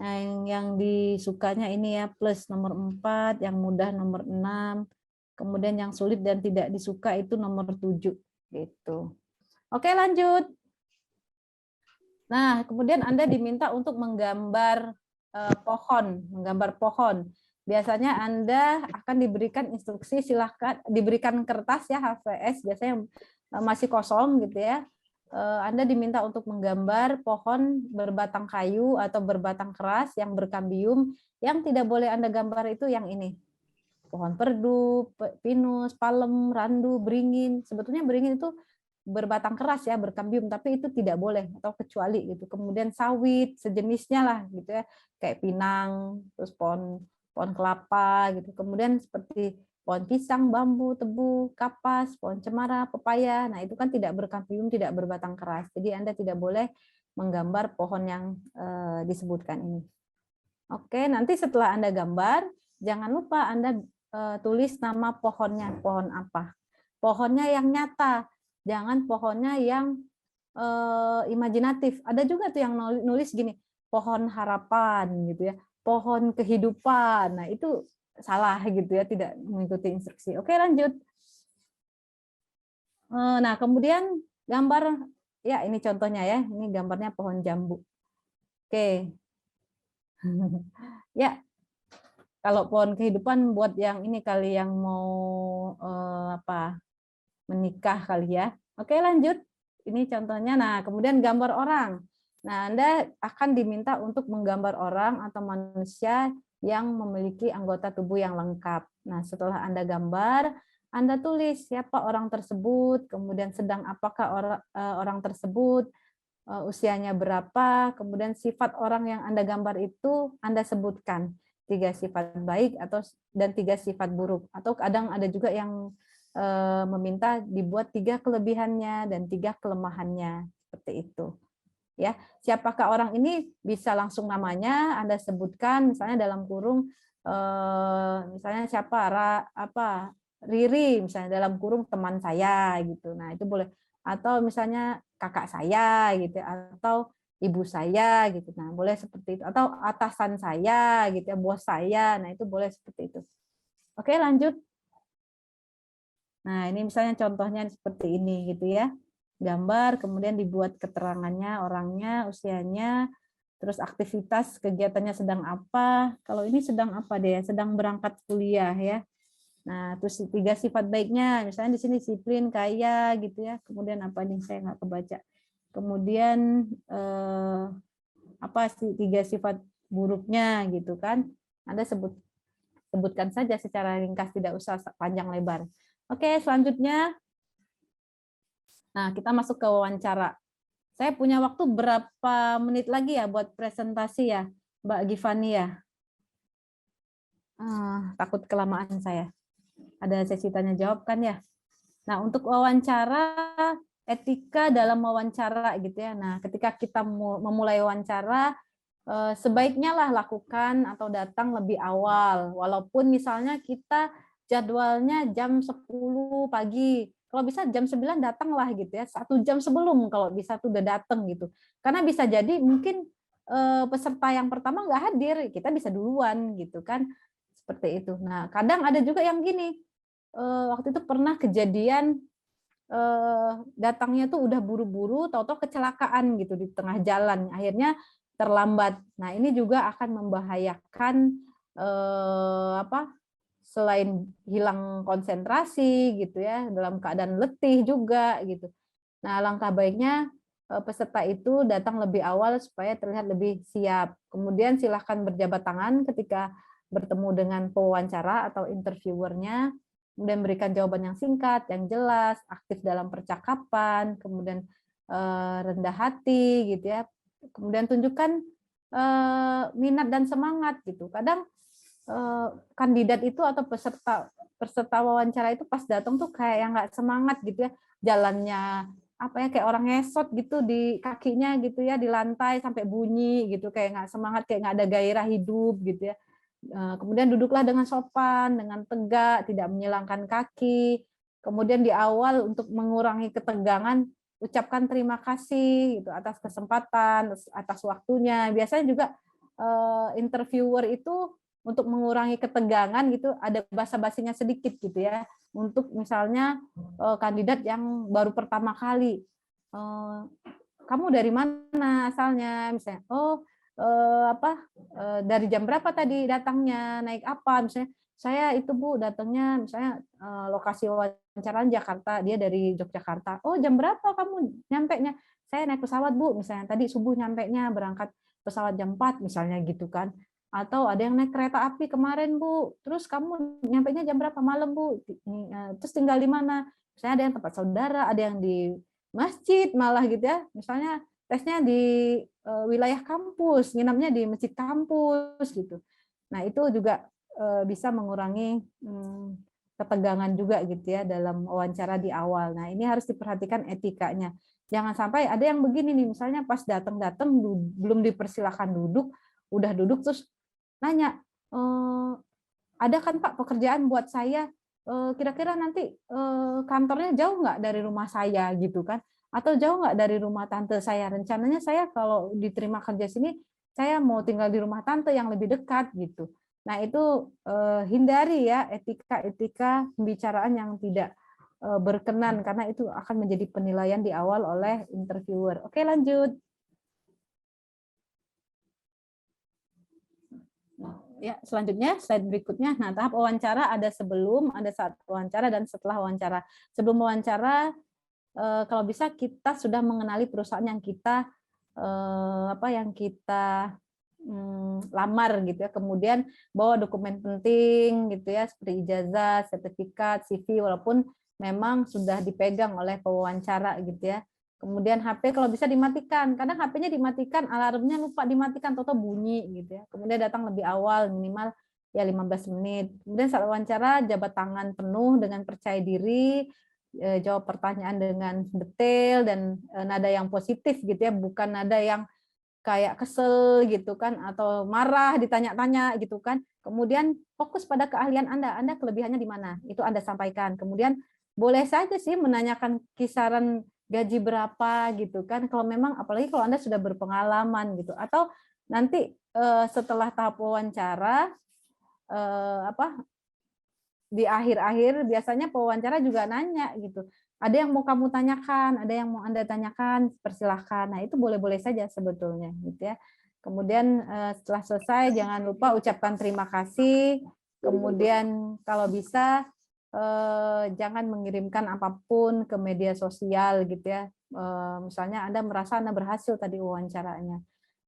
Nah, yang disukanya ini ya, plus nomor 4, yang mudah nomor 6. Kemudian yang sulit dan tidak disuka itu nomor 7. Gitu. Oke, lanjut. Nah, kemudian Anda diminta untuk menggambar menggambar pohon. Biasanya Anda akan diberikan instruksi, silahkan diberikan kertas ya HVS biasanya masih kosong gitu ya. Anda diminta untuk menggambar pohon berbatang kayu atau berbatang keras yang berkambium. Yang tidak boleh Anda gambar itu yang ini. Pohon perdu, pinus, palem, randu, beringin. Sebetulnya beringin itu berbatang keras ya, berkambium, tapi itu tidak boleh atau kecuali gitu. Kemudian sawit sejenisnya lah gitu ya, kayak pinang, terus pohon kelapa gitu. Kemudian seperti pohon pisang, bambu, tebu, kapas, pohon cemara, pepaya. Nah, itu kan tidak berkambium, tidak berbatang keras. Jadi Anda tidak boleh menggambar pohon yang disebutkan ini. Oke, nanti setelah Anda gambar, jangan lupa Anda tulis nama pohonnya, pohon apa. Pohonnya yang nyata, jangan pohonnya yang imajinatif. Ada juga tuh yang nulis gini, pohon harapan gitu ya, pohon kehidupan. Nah, itu salah gitu ya, tidak mengikuti instruksi. Oke, lanjut. Nah, kemudian gambar, ya ini contohnya ya, ini gambarnya pohon jambu. Oke. Ya, kalau pohon kehidupan buat yang ini kali yang mau menikah kali ya. Oke, lanjut. Ini contohnya. Nah, kemudian gambar orang. Nah, Anda akan diminta untuk menggambar orang atau manusia yang memiliki anggota tubuh yang lengkap. Nah, setelah Anda gambar, Anda tulis siapa orang tersebut, kemudian sedang apakah orang tersebut, usianya berapa, kemudian sifat orang yang Anda gambar itu Anda sebutkan 3 sifat baik dan 3 sifat buruk, atau kadang ada juga yang meminta dibuat 3 kelebihannya dan 3 kelemahannya, seperti itu. Ya, siapakah orang ini bisa langsung namanya Anda sebutkan, misalnya dalam kurung misalnya siapa Riri, misalnya dalam kurung teman saya gitu. Nah, itu boleh. Atau misalnya kakak saya gitu, atau ibu saya gitu. Nah, boleh seperti itu. Atau atasan saya gitu ya, bos saya. Nah, itu boleh seperti itu. Oke, lanjut. Nah, ini misalnya contohnya seperti ini gitu ya. Gambar, kemudian dibuat keterangannya, orangnya, usianya, terus aktivitas kegiatannya sedang apa. Kalau ini sedang apa deh? Sedang berangkat kuliah ya. Nah, terus 3 sifat baiknya, misalnya di sini disiplin, kaya gitu ya. Kemudian apa nih, saya nggak kebaca. Kemudian apa sih 3 sifat buruknya gitu kan? Anda sebutkan saja secara ringkas, tidak usah panjang lebar. Oke, selanjutnya, nah kita masuk ke wawancara. Saya punya waktu berapa menit lagi ya buat presentasi ya, Mbak Givani ya? Takut kelamaan saya. Ada sesi tanya jawab kan ya. Nah, untuk wawancara, etika dalam wawancara gitu ya. Nah, ketika kita memulai wawancara, sebaiknya lah lakukan atau datang lebih awal. Walaupun misalnya kita jadwalnya jam 10 pagi. Kalau bisa jam 9 datanglah gitu ya. 1 jam sebelum kalau bisa tuh udah datang gitu. Karena bisa jadi mungkin peserta yang pertama nggak hadir, kita bisa duluan gitu kan. Seperti itu. Nah, kadang ada juga yang gini, waktu itu pernah kejadian datangnya tuh udah buru-buru, tahu-tahu kecelakaan gitu di tengah jalan, akhirnya terlambat. Nah, ini juga akan membahayakan selain hilang konsentrasi gitu ya, dalam keadaan letih juga gitu. Nah, langkah baiknya peserta itu datang lebih awal supaya terlihat lebih siap. Kemudian silahkan berjabat tangan ketika bertemu dengan pewawancara atau interviewernya, kemudian berikan jawaban yang singkat, yang jelas, aktif dalam percakapan, kemudian rendah hati gitu ya. Kemudian tunjukkan minat dan semangat gitu. Kadang kandidat itu atau peserta wawancara itu pas datang tuh kayak yang nggak semangat gitu ya, jalannya apa ya, kayak orang ngesot gitu di kakinya gitu ya, di lantai sampai bunyi gitu, kayak nggak semangat, kayak nggak ada gairah hidup gitu ya. Kemudian duduklah dengan sopan, dengan tegak, tidak menyilangkan kaki. Kemudian di awal untuk mengurangi ketegangan, ucapkan terima kasih gitu atas kesempatan, atas waktunya. Biasanya juga interviewer itu untuk mengurangi ketegangan gitu ada basa-basinya sedikit gitu ya. Untuk misalnya kandidat yang baru pertama kali, kamu dari mana asalnya, misalnya, dari jam berapa tadi datangnya, naik apa, misalnya saya itu Bu datangnya misalnya lokasi wawancara Jakarta, dia dari Yogyakarta. Oh, jam berapa kamu nyampenya? Saya naik pesawat Bu, misalnya tadi subuh nyampenya, berangkat pesawat jam 4 misalnya gitu kan. Atau ada yang naik kereta api kemarin Bu, terus kamu nyampenya jam berapa malam Bu, terus tinggal di mana? Misalnya ada yang tempat saudara, ada yang di masjid malah gitu ya, misalnya tesnya di wilayah kampus, nginapnya di masjid kampus gitu. Nah, itu juga bisa mengurangi ketegangan juga gitu ya dalam wawancara di awal. Nah, ini harus diperhatikan etikanya. Jangan sampai ada yang begini nih, misalnya pas datang belum dipersilahkan duduk, udah duduk terus nanya, ada kan Pak pekerjaan buat saya, kira-kira nanti kantornya jauh nggak dari rumah saya gitu kan? Atau jauh nggak dari rumah tante saya? Rencananya saya kalau diterima kerja sini, saya mau tinggal di rumah tante yang lebih dekat gitu. Nah itu hindari ya etika pembicaraan yang tidak berkenan karena itu akan menjadi penilaian di awal oleh interviewer. Oke lanjut. Ya, selanjutnya slide berikutnya. Nah, tahap wawancara ada sebelum, ada saat wawancara dan setelah wawancara. Sebelum wawancara kalau bisa kita sudah mengenali perusahaan yang kita lamar gitu ya. Kemudian bawa dokumen penting gitu ya seperti ijazah, sertifikat, CV walaupun memang sudah dipegang oleh pewawancara gitu ya. Kemudian HP kalau bisa dimatikan. Kadang HP-nya dimatikan, alarmnya lupa dimatikan, toto bunyi gitu ya. Kemudian datang lebih awal minimal ya 15 menit. Kemudian saat wawancara jabat tangan penuh dengan percaya diri, jawab pertanyaan dengan detail dan nada yang positif gitu ya, bukan nada yang kayak kesel gitu kan atau marah ditanya-tanya gitu kan. Kemudian fokus pada keahlian Anda kelebihannya di mana? Itu Anda sampaikan. Kemudian boleh saja sih menanyakan kisaran gaji berapa gitu kan. Kalau memang apalagi kalau Anda sudah berpengalaman gitu atau nanti setelah tahap wawancara di akhir-akhir biasanya pewawancara juga nanya gitu. Ada yang mau kamu tanyakan, ada yang mau Anda tanyakan, persilahkan. Nah, itu boleh-boleh saja sebetulnya gitu ya. Kemudian setelah selesai jangan lupa ucapkan terima kasih. Kemudian kalau bisa jangan mengirimkan apapun ke media sosial gitu ya. Misalnya Anda merasa Anda berhasil tadi wawancaranya.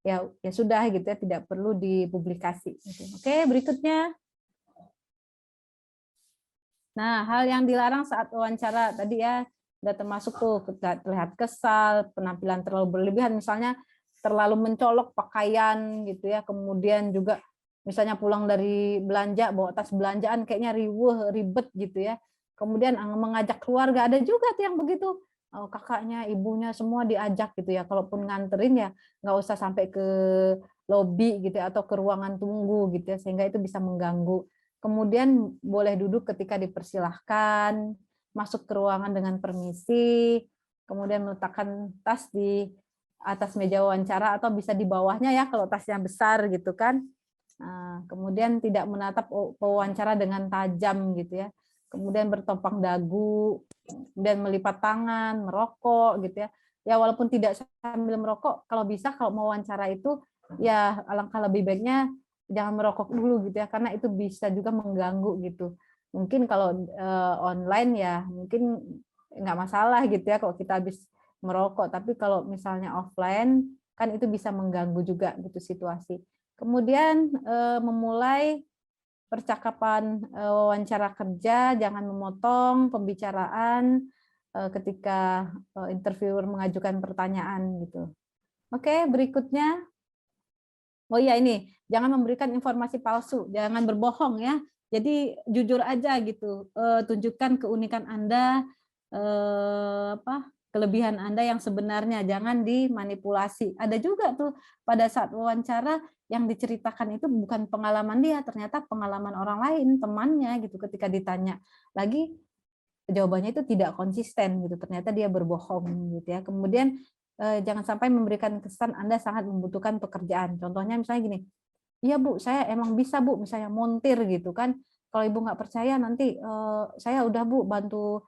Ya sudah gitu ya, tidak perlu dipublikasi gitu. Oke, berikutnya. Nah, hal yang dilarang saat wawancara tadi ya udah termasuk tuh terlihat kesal, penampilan terlalu berlebihan, misalnya terlalu mencolok pakaian gitu ya, kemudian juga misalnya pulang dari belanja bawa tas belanjaan kayaknya riweuh, ribet gitu ya. Kemudian mengajak keluarga ada juga tuh yang begitu. Kakaknya, ibunya semua diajak gitu ya. Kalaupun nganterin ya nggak usah sampai ke lobi gitu ya, atau ke ruangan tunggu gitu ya, sehingga itu bisa mengganggu. Kemudian boleh duduk ketika dipersilahkan, masuk ke ruangan dengan permisi, kemudian meletakkan tas di atas meja wawancara atau bisa di bawahnya ya kalau tasnya besar gitu kan. Nah, kemudian tidak menatap pewawancara dengan tajam gitu ya. Kemudian bertopang dagu, kemudian melipat tangan, merokok gitu ya. Ya walaupun tidak sambil merokok, kalau bisa kalau mau wawancara itu ya alangkah lebih baiknya jangan merokok dulu gitu ya, karena itu bisa juga mengganggu gitu. Mungkin kalau online ya mungkin nggak masalah gitu ya kalau kita habis merokok, tapi kalau misalnya offline kan itu bisa mengganggu juga gitu situasi. Kemudian memulai percakapan wawancara kerja, jangan memotong pembicaraan ketika interviewer mengajukan pertanyaan gitu. Oke, berikutnya. Oh iya ini, jangan memberikan informasi palsu, jangan berbohong ya. Jadi jujur aja gitu, tunjukkan keunikan Anda, kelebihan Anda yang sebenarnya, jangan dimanipulasi. Ada juga tuh pada saat wawancara yang diceritakan itu bukan pengalaman dia, ternyata pengalaman orang lain, temannya gitu. Ketika ditanya lagi, jawabannya itu tidak konsisten gitu. Ternyata dia berbohong gitu ya. Kemudian jangan sampai memberikan kesan Anda sangat membutuhkan pekerjaan. Contohnya misalnya gini, iya Bu, saya emang bisa Bu, misalnya montir gitu kan. Kalau Ibu nggak percaya nanti saya udah Bu bantu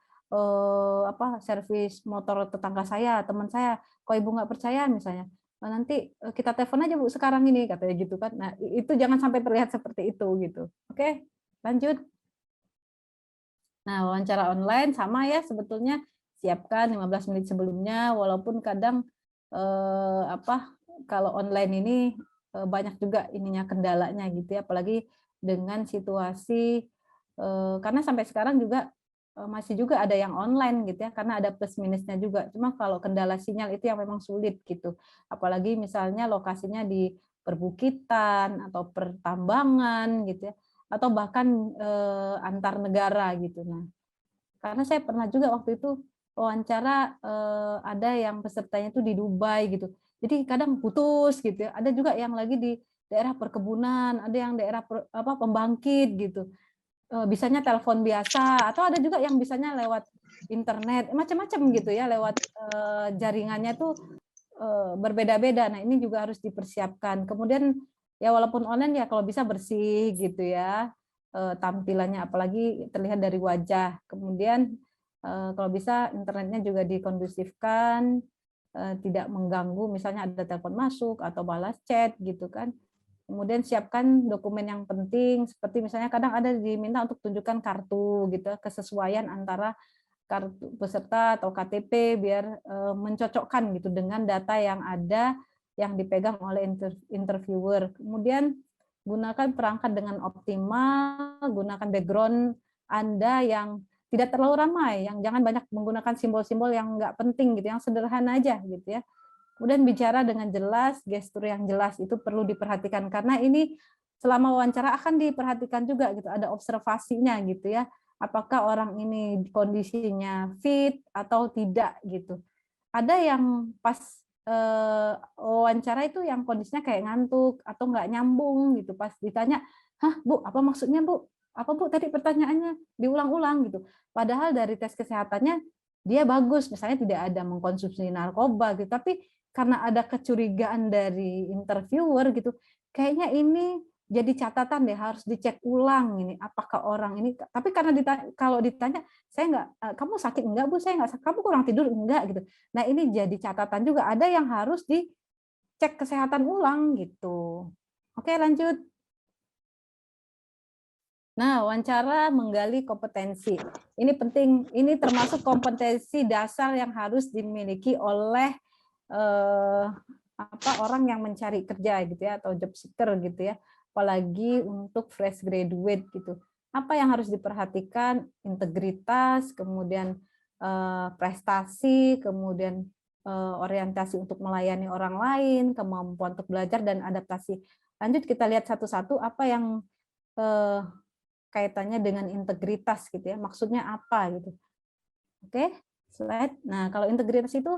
servis motor tetangga saya, teman saya. Kalau Ibu nggak percaya misalnya, nanti kita telepon aja Bu sekarang ini katanya gitu kan. Nah itu jangan sampai terlihat seperti itu gitu. Oke, lanjut. Nah wawancara online sama ya sebetulnya, siapkan 15 menit sebelumnya, walaupun kadang kalau online ini banyak juga ininya kendalanya gitu ya, apalagi dengan situasi karena sampai sekarang juga masih juga ada yang online gitu ya, karena ada plus minusnya juga. Cuma kalau kendala sinyal itu yang memang sulit gitu, apalagi misalnya lokasinya di perbukitan atau pertambangan gitu ya. atau bahkan antar negara gitu. Nah, karena saya pernah juga waktu itu wawancara ada yang pesertanya itu di Dubai gitu. Jadi kadang putus gitu ya. Ada juga yang lagi di daerah perkebunan, ada yang daerah pembangkit gitu. Bisanya telepon biasa atau ada juga yang bisanya lewat internet, macam-macam gitu ya, lewat jaringannya tuh berbeda-beda. Nah, ini juga harus dipersiapkan. Kemudian ya walaupun online ya kalau bisa bersih gitu ya. Tampilannya apalagi terlihat dari wajah. Kemudian kalau bisa internetnya juga dikondusifkan, tidak mengganggu, misalnya ada telepon masuk atau balas chat gitu kan. Kemudian siapkan dokumen yang penting, seperti misalnya kadang ada diminta untuk tunjukkan kartu gitu, kesesuaian antara kartu peserta atau KTP biar mencocokkan gitu dengan data yang ada yang dipegang oleh interviewer. Kemudian gunakan perangkat dengan optimal, gunakan background Anda yang tidak terlalu ramai, yang jangan banyak menggunakan simbol-simbol yang nggak penting gitu, yang sederhana aja gitu ya. Kemudian bicara dengan jelas, gestur yang jelas itu perlu diperhatikan karena ini selama wawancara akan diperhatikan juga gitu, ada observasinya gitu ya. Apakah orang ini kondisinya fit atau tidak gitu. Ada yang pas wawancara itu yang kondisinya kayak ngantuk atau nggak nyambung gitu pas ditanya, "Hah, Bu, apa maksudnya, Bu? Apa Bu tadi pertanyaannya?" Diulang-ulang gitu. Padahal dari tes kesehatannya dia bagus, misalnya tidak ada mengkonsumsi narkoba gitu, tapi karena ada kecurigaan dari interviewer gitu, kayaknya ini jadi catatan deh harus dicek ulang ini apakah orang ini, tapi karena kalau ditanya saya nggak, kamu sakit enggak Bu, saya nggak, kamu kurang tidur enggak gitu. Nah ini jadi catatan juga, ada yang harus dicek kesehatan ulang gitu. Oke lanjut. Nah, wawancara menggali kompetensi. Ini penting, ini termasuk kompetensi dasar yang harus dimiliki oleh orang yang mencari kerja gitu ya, atau job seeker gitu ya. Apalagi untuk fresh graduate gitu. Apa yang harus diperhatikan? Integritas, kemudian prestasi, kemudian orientasi untuk melayani orang lain, kemampuan untuk belajar dan adaptasi. Lanjut kita lihat satu-satu apa yang kaitannya dengan integritas gitu ya. Maksudnya apa gitu. Oke, slide. Nah, kalau integritas itu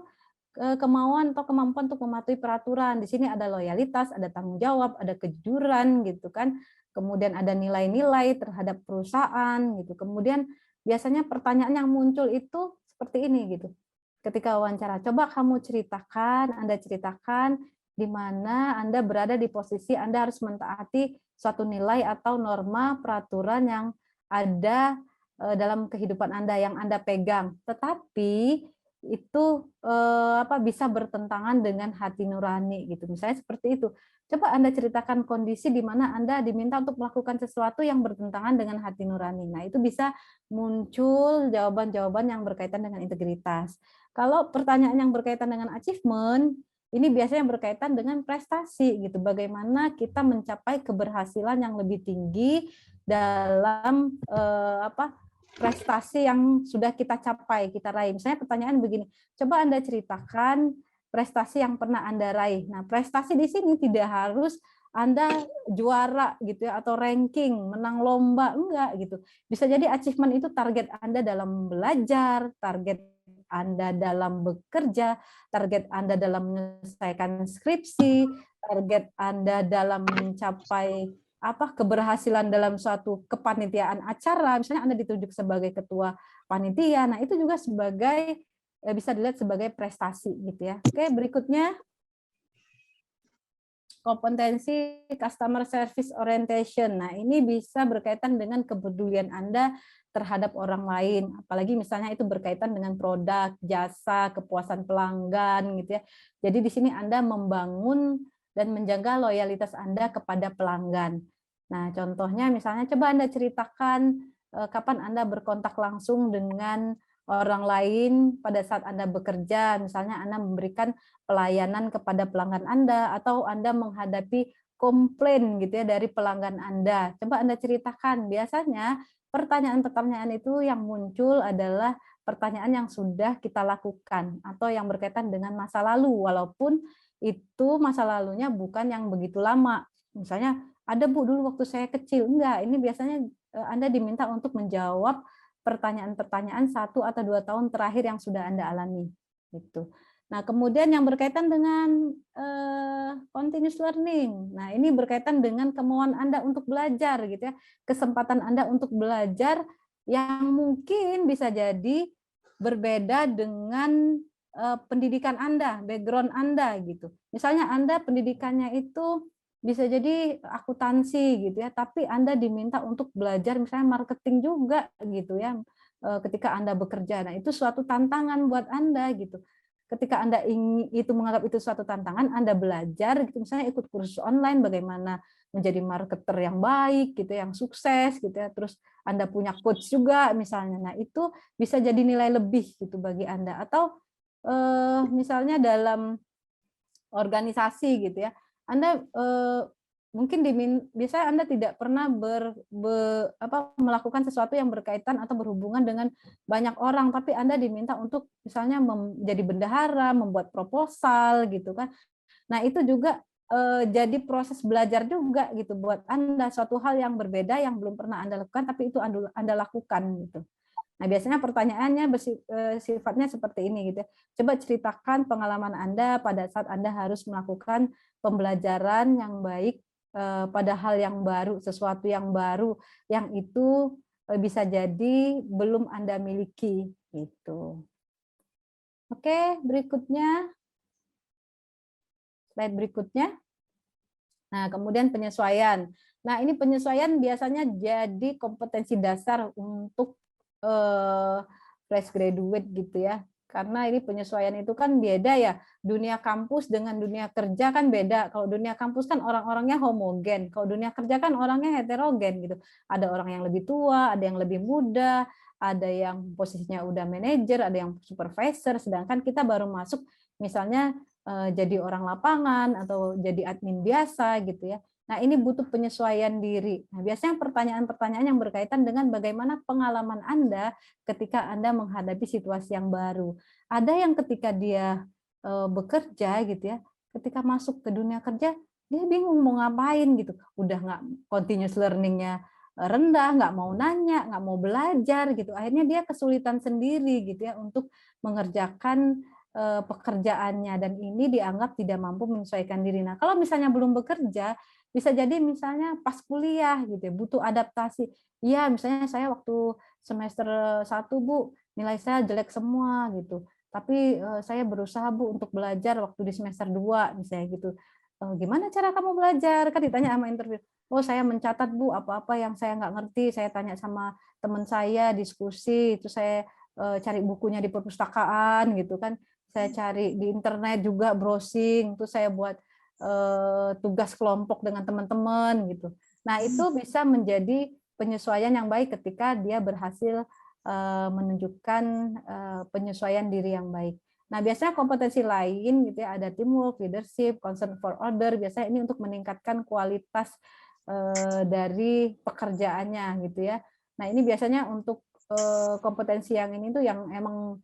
kemauan atau kemampuan untuk mematuhi peraturan. Di sini ada loyalitas, ada tanggung jawab, ada kejujuran gitu kan. Kemudian ada nilai-nilai terhadap perusahaan gitu. Kemudian biasanya pertanyaan yang muncul itu seperti ini gitu. Ketika wawancara, coba kamu ceritakan, Anda ceritakan di mana Anda berada di posisi Anda harus mentaati suatu nilai atau norma peraturan yang ada dalam kehidupan Anda yang Anda pegang. Tetapi itu bisa bertentangan dengan hati nurani gitu. Misalnya seperti itu. Coba Anda ceritakan kondisi di mana Anda diminta untuk melakukan sesuatu yang bertentangan dengan hati nurani. Nah, itu bisa muncul jawaban-jawaban yang berkaitan dengan integritas. Kalau pertanyaan yang berkaitan dengan achievement, ini biasanya berkaitan dengan prestasi gitu. Bagaimana kita mencapai keberhasilan yang lebih tinggi dalam prestasi yang sudah kita capai, kita raih. Misalnya pertanyaan begini, coba Anda ceritakan prestasi yang pernah Anda raih. Nah, prestasi di sini tidak harus Anda juara gitu ya, atau ranking, menang lomba, enggak gitu. Bisa jadi achievement itu target Anda dalam belajar, target Anda dalam bekerja, target Anda dalam menyelesaikan skripsi, target Anda dalam mencapai keberhasilan dalam suatu kepanitiaan acara, misalnya Anda ditunjuk sebagai ketua panitia, nah itu juga sebagai bisa dilihat sebagai prestasi gitu ya. Oke, berikutnya kompetensi customer service orientation. Nah, ini bisa berkaitan dengan kepedulian Anda terhadap orang lain, apalagi misalnya itu berkaitan dengan produk, jasa, kepuasan pelanggan gitu ya. Jadi di sini Anda membangun dan menjaga loyalitas Anda kepada pelanggan. Nah, contohnya misalnya coba Anda ceritakan kapan Anda berkontak langsung dengan orang lain pada saat Anda bekerja, misalnya Anda memberikan pelayanan kepada pelanggan Anda atau Anda menghadapi komplain gitu ya dari pelanggan Anda. Coba Anda ceritakan. Biasanya pertanyaan-pertanyaan itu yang muncul adalah pertanyaan yang sudah kita lakukan atau yang berkaitan dengan masa lalu, walaupun itu masa lalunya bukan yang begitu lama. Misalnya ada Bu dulu waktu saya kecil. Enggak, ini biasanya Anda diminta untuk menjawab pertanyaan-pertanyaan 1 atau 2 tahun terakhir yang sudah Anda alami. Gitu. Nah, kemudian yang berkaitan dengan continuous learning. Nah, ini berkaitan dengan kemauan Anda untuk belajar gitu ya. Kesempatan Anda untuk belajar yang mungkin bisa jadi berbeda dengan pendidikan Anda, background Anda gitu. Misalnya Anda pendidikannya itu bisa jadi akuntansi gitu ya, tapi Anda diminta untuk belajar misalnya marketing juga gitu ya ketika Anda bekerja. Nah, itu suatu tantangan buat Anda gitu. Ketika Anda ingin itu menganggap itu suatu tantangan, Anda belajar gitu misalnya ikut kursus online bagaimana menjadi marketer yang baik gitu, yang sukses gitu ya. Terus Anda punya coach juga misalnya. Nah, itu bisa jadi nilai lebih gitu bagi Anda. Atau misalnya dalam organisasi gitu ya, Anda mungkin biasanya Anda tidak pernah melakukan sesuatu yang berkaitan atau berhubungan dengan banyak orang, tapi Anda diminta untuk misalnya menjadi bendahara, membuat proposal gitu kan. Nah, itu juga jadi proses belajar juga gitu buat Anda, suatu hal yang berbeda yang belum pernah Anda lakukan, tapi itu Anda lakukan gitu. Nah, biasanya pertanyaannya sifatnya seperti ini gitu ya. Coba ceritakan pengalaman Anda pada saat Anda harus melakukan pembelajaran yang baik pada hal yang baru, sesuatu yang baru yang itu bisa jadi belum Anda miliki gitu. Oke, berikutnya. Slide berikutnya. Nah, kemudian penyesuaian. Nah, ini penyesuaian biasanya jadi kompetensi dasar untuk fresh graduate gitu ya. Karena ini penyesuaian itu kan beda ya. Dunia kampus dengan dunia kerja kan beda. Kalau dunia kampus kan orang-orangnya homogen. Kalau dunia kerja kan orangnya heterogen gitu. Ada orang yang lebih tua, ada yang lebih muda, ada yang posisinya udah manajer, ada yang supervisor, sedangkan kita baru masuk misalnya jadi orang lapangan atau jadi admin biasa gitu ya. Nah, ini butuh penyesuaian diri. Nah, biasanya pertanyaan-pertanyaan yang berkaitan dengan bagaimana pengalaman Anda ketika Anda menghadapi situasi yang baru. Ada yang ketika dia bekerja gitu ya, ketika masuk ke dunia kerja, dia bingung mau ngapain gitu. Udah nggak continuous learning-nya rendah, nggak mau nanya, nggak mau belajar gitu. Akhirnya dia kesulitan sendiri gitu ya untuk mengerjakan pekerjaannya, dan ini dianggap tidak mampu menyesuaikan diri. Nah, kalau misalnya belum bekerja, bisa jadi misalnya pas kuliah gitu ya, butuh adaptasi. Iya, misalnya saya waktu semester 1 Bu, nilai saya jelek semua gitu. Tapi saya berusaha Bu untuk belajar waktu di semester 2 misalnya gitu. Gimana cara kamu belajar? Kan ditanya sama interview. Oh, saya mencatat Bu apa-apa yang saya nggak ngerti, saya tanya sama teman saya, diskusi, itu saya cari bukunya di perpustakaan gitu kan. Saya cari di internet juga browsing, terus saya buat tugas kelompok dengan teman-teman gitu. Nah, itu bisa menjadi penyesuaian yang baik ketika dia berhasil menunjukkan penyesuaian diri yang baik. Nah, biasanya kompetensi lain gitu ya, ada teamwork, leadership, concern for other, biasanya ini untuk meningkatkan kualitas dari pekerjaannya gitu ya. Nah, ini biasanya untuk kompetensi yang ini tuh yang emang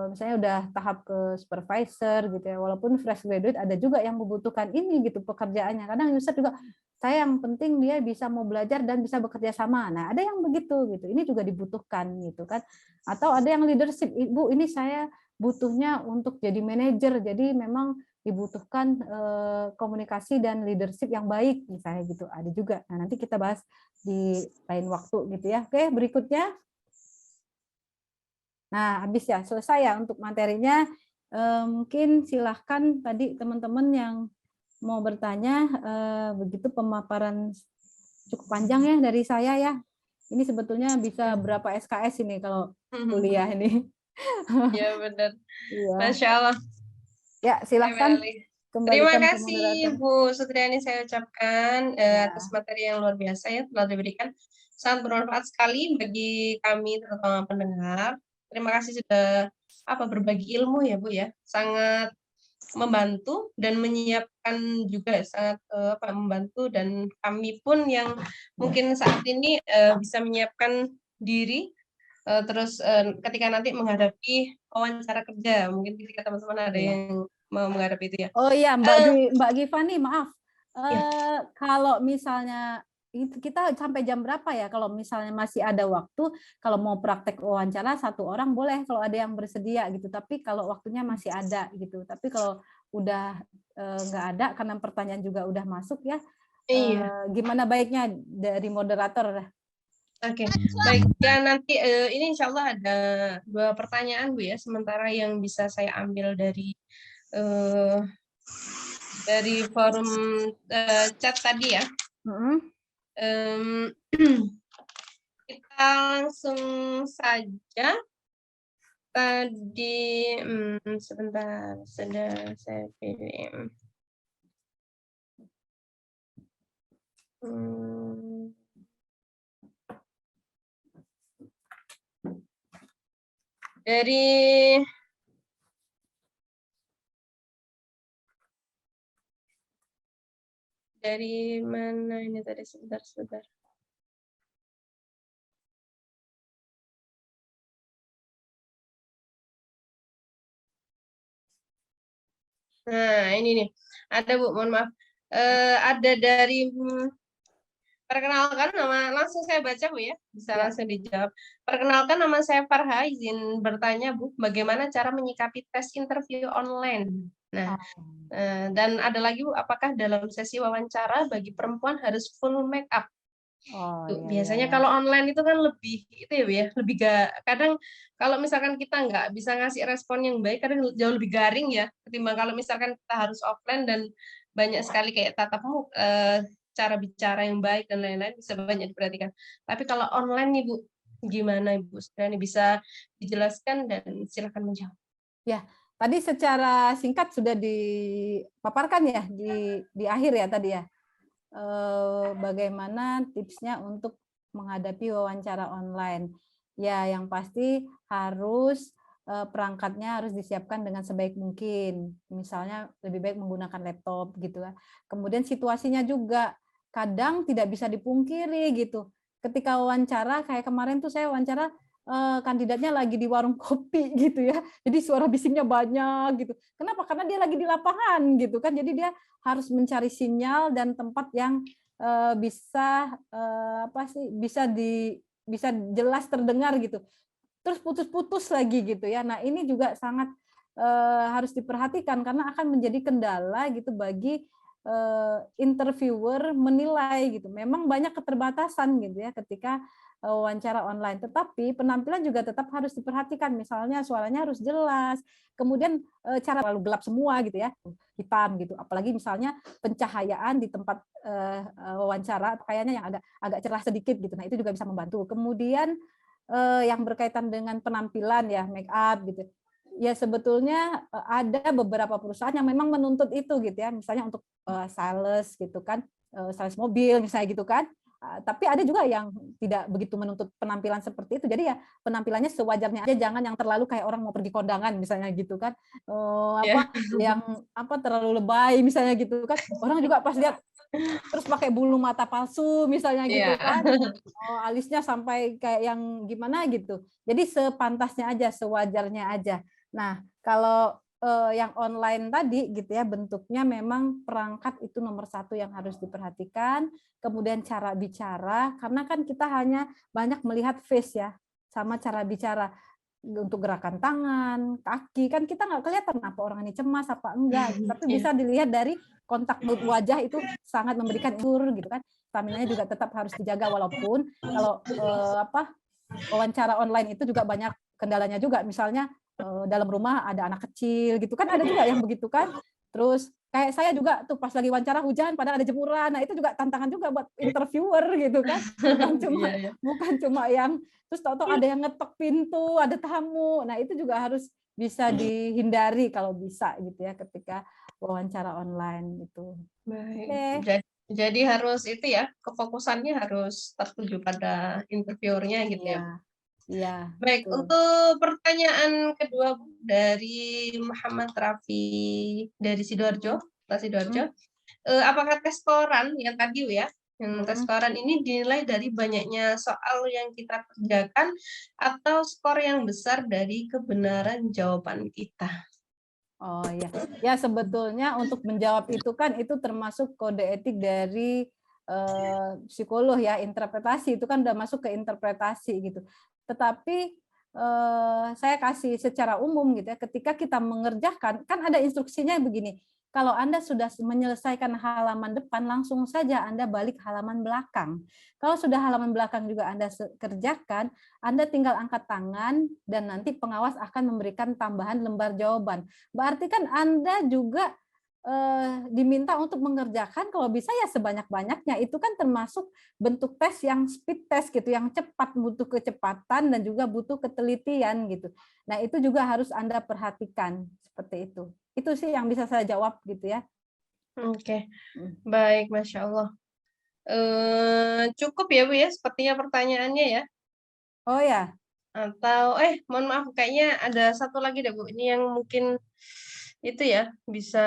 misalnya udah tahap ke supervisor gitu ya, walaupun fresh graduate ada juga yang membutuhkan ini gitu pekerjaannya. Kadang user juga saya yang penting dia bisa mau belajar dan bisa bekerja sama. Nah, ada yang begitu gitu. Ini juga dibutuhkan gitu kan. Atau ada yang leadership, Ibu ini saya butuhnya untuk jadi manajer. Jadi memang dibutuhkan komunikasi dan leadership yang baik misalnya gitu. Ada juga. Nah, nanti kita bahas di lain waktu gitu ya. Oke, berikutnya. Nah, habis ya, selesai ya untuk materinya. Mungkin silahkan tadi teman-teman yang mau bertanya, begitu pemaparan cukup panjang ya dari saya ya. Ini sebetulnya bisa berapa SKS ini kalau kuliah ini. Ya benar. Iya. Masya Allah. Ya, silahkan Terima kembalikan ke kasih moderator. Bu Sutriani, saya ucapkan atas materi yang luar biasa ya telah diberikan. Sangat bermanfaat sekali bagi kami terutama pendengar. Terima kasih sudah berbagi ilmu ya Bu ya. Sangat membantu dan menyiapkan juga sangat membantu, dan kami pun yang mungkin saat ini bisa menyiapkan diri terus ketika nanti menghadapi wawancara kerja, mungkin ketika teman-teman ada yang mau menghadapi itu ya. Oh iya, Mbak Gifani, maaf. Kalau misalnya kita sampai jam berapa ya? Kalau misalnya masih ada waktu, kalau mau praktek wawancara 1 orang boleh kalau ada yang bersedia gitu. Tapi kalau waktunya masih ada gitu. Tapi kalau udah nggak ada karena pertanyaan juga udah masuk ya, Iya. gimana baiknya dari moderator? Oke, baik. Ya nanti ini insya Allah ada 2 pertanyaan Bu ya, sementara yang bisa saya ambil eh, dari forum chat tadi ya. Em, kita langsung saja tadi, sebentar, sudah saya pilih. Dari mana ini tadi, sebentar. Nah, ini nih. Ada Bu, mohon maaf. Ada dari perkenalkan nama, langsung saya baca Bu ya, bisa Ya. langsung dijawab. Perkenalkan, nama saya Farha, izin bertanya Bu, bagaimana cara menyikapi tes interview online? Nah, dan ada lagi Bu, apakah dalam sesi wawancara bagi perempuan harus full make up? Oh, Tuh, iya, biasanya iya. kalau online itu kan lebih itu ya Bu ya, lebih kadang kalau misalkan kita nggak bisa ngasih respon yang baik, kadang jauh lebih garing ya, ketimbang kalau misalkan kita harus offline dan banyak sekali kayak tatap muka, cara bicara yang baik dan lain-lain bisa banyak diperhatikan. Tapi kalau online nih Bu, gimana Ibu? Sekiranya bisa dijelaskan dan silakan menjawab. Ya, tadi secara singkat sudah dipaparkan ya di akhir ya tadi ya. Bagaimana tipsnya untuk menghadapi wawancara online? Ya, yang pasti harus perangkatnya harus disiapkan dengan sebaik mungkin. Misalnya lebih baik menggunakan laptop gitu ya. Kemudian situasinya juga kadang tidak bisa dipungkiri gitu. Ketika wawancara kayak kemarin tuh saya wawancara kandidatnya lagi di warung kopi gitu ya. Jadi suara bisingnya banyak gitu. Kenapa? Karena dia lagi di lapangan gitu kan. Jadi dia harus mencari sinyal dan tempat yang bisa bisa jelas terdengar gitu. Terus putus-putus lagi gitu ya. Nah, ini juga sangat harus diperhatikan karena akan menjadi kendala gitu bagi interviewer menilai gitu. Memang banyak keterbatasan gitu ya ketika wawancara online. Tetapi penampilan juga tetap harus diperhatikan. Misalnya suaranya harus jelas. Kemudian cara lalu gelap semua gitu ya, hitam gitu. Apalagi misalnya pencahayaan di tempat wawancara kayaknya yang agak cerah sedikit gitu. Nah, itu juga bisa membantu. Kemudian yang berkaitan dengan penampilan ya, make up gitu. Ya sebetulnya ada beberapa perusahaan yang memang menuntut itu gitu ya, misalnya untuk sales gitu kan, sales mobil misalnya gitu kan. Tapi ada juga yang tidak begitu menuntut penampilan seperti itu. Jadi ya penampilannya sewajarnya aja, jangan yang terlalu kayak orang mau pergi kondangan misalnya gitu kan. Yang terlalu lebay misalnya gitu kan. Orang juga pas lihat terus pakai bulu mata palsu misalnya gitu kan. Alisnya sampai kayak yang gimana gitu. Jadi sepantasnya aja, sewajarnya aja. Nah, kalau yang online tadi gitu ya, bentuknya memang perangkat itu nomor 1 yang harus diperhatikan. Kemudian cara bicara, karena kan kita hanya banyak melihat face ya, sama cara bicara. Untuk gerakan tangan, kaki, kan kita nggak kelihatan apa orang ini cemas apa enggak. Tapi bisa dilihat dari kontak wajah itu sangat memberikan gitu kan. Stamina-nya juga tetap harus dijaga walaupun kalau wawancara online itu juga banyak kendalanya juga. Misalnya dalam rumah ada anak kecil gitu kan, ada juga yang begitu kan. Terus kayak saya juga tuh pas lagi wawancara hujan padahal ada jemuran. Nah, itu juga tantangan juga buat interviewer gitu kan. Bukan cuma yang terus tahu-tahu ada yang ngetok pintu, ada tamu. Nah, itu juga harus bisa dihindari kalau bisa gitu ya ketika wawancara online gitu. Baik. Jadi harus itu ya, kefokusannya harus tertuju pada interviewernya gitu ya. Iya. Baik, untuk pertanyaan kedua dari Muhammad Rafi dari Sidoarjo, apakah tes koran yang tadi ya, yang tes koran ini dinilai dari banyaknya soal yang kita kerjakan atau skor yang besar dari kebenaran jawaban kita? Oh ya, ya sebetulnya untuk menjawab itu kan itu termasuk kode etik dari psikolog ya, interpretasi itu kan udah masuk ke interpretasi gitu. Tetapi saya kasih secara umum gitu ya, ketika kita mengerjakan kan ada instruksinya begini. Kalau Anda sudah menyelesaikan halaman depan, langsung saja Anda balik halaman belakang. Kalau sudah halaman belakang juga Anda kerjakan, Anda tinggal angkat tangan dan nanti pengawas akan memberikan tambahan lembar jawaban. Berarti kan Anda juga diminta untuk mengerjakan kalau bisa ya sebanyak-banyaknya. Itu kan termasuk bentuk tes yang speed test gitu, yang cepat, butuh kecepatan dan juga butuh ketelitian gitu. Nah, itu juga harus Anda perhatikan seperti itu. Itu sih yang bisa saya jawab gitu ya. Oke, baik, Masya Allah. Cukup ya Bu ya, sepertinya pertanyaannya ya. Oh ya, Atau mohon maaf, kayaknya ada satu lagi deh Bu. Ini yang mungkin itu ya bisa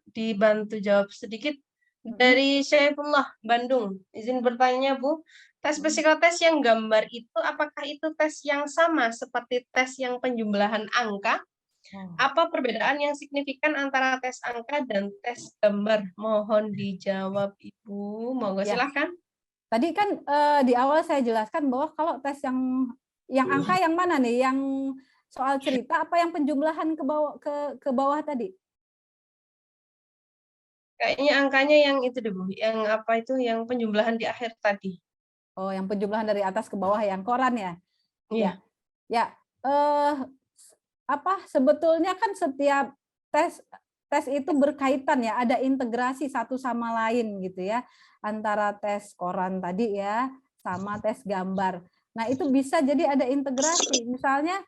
dibantu jawab sedikit dari Syaifullah Bandung. Izin bertanya Bu, tes psikotes yang gambar itu apakah itu tes yang sama seperti tes yang penjumlahan angka? Apa perbedaan yang signifikan antara tes angka dan tes gambar? Mohon dijawab Ibu. Monggo ya. silahkan. Tadi kan di awal saya jelaskan bahwa kalau tes yang angka yang mana nih? Yang soal cerita apa yang penjumlahan ke bawah tadi? Kayaknya angkanya yang itu deh Bu, yang apa itu yang penjumlahan di akhir tadi. Oh, yang penjumlahan dari atas ke bawah yang koran ya? Iya. Ya. Sebetulnya kan setiap tes itu berkaitan ya, ada integrasi satu sama lain gitu ya, antara tes koran tadi ya sama tes gambar. Nah, itu bisa jadi ada integrasi. Misalnya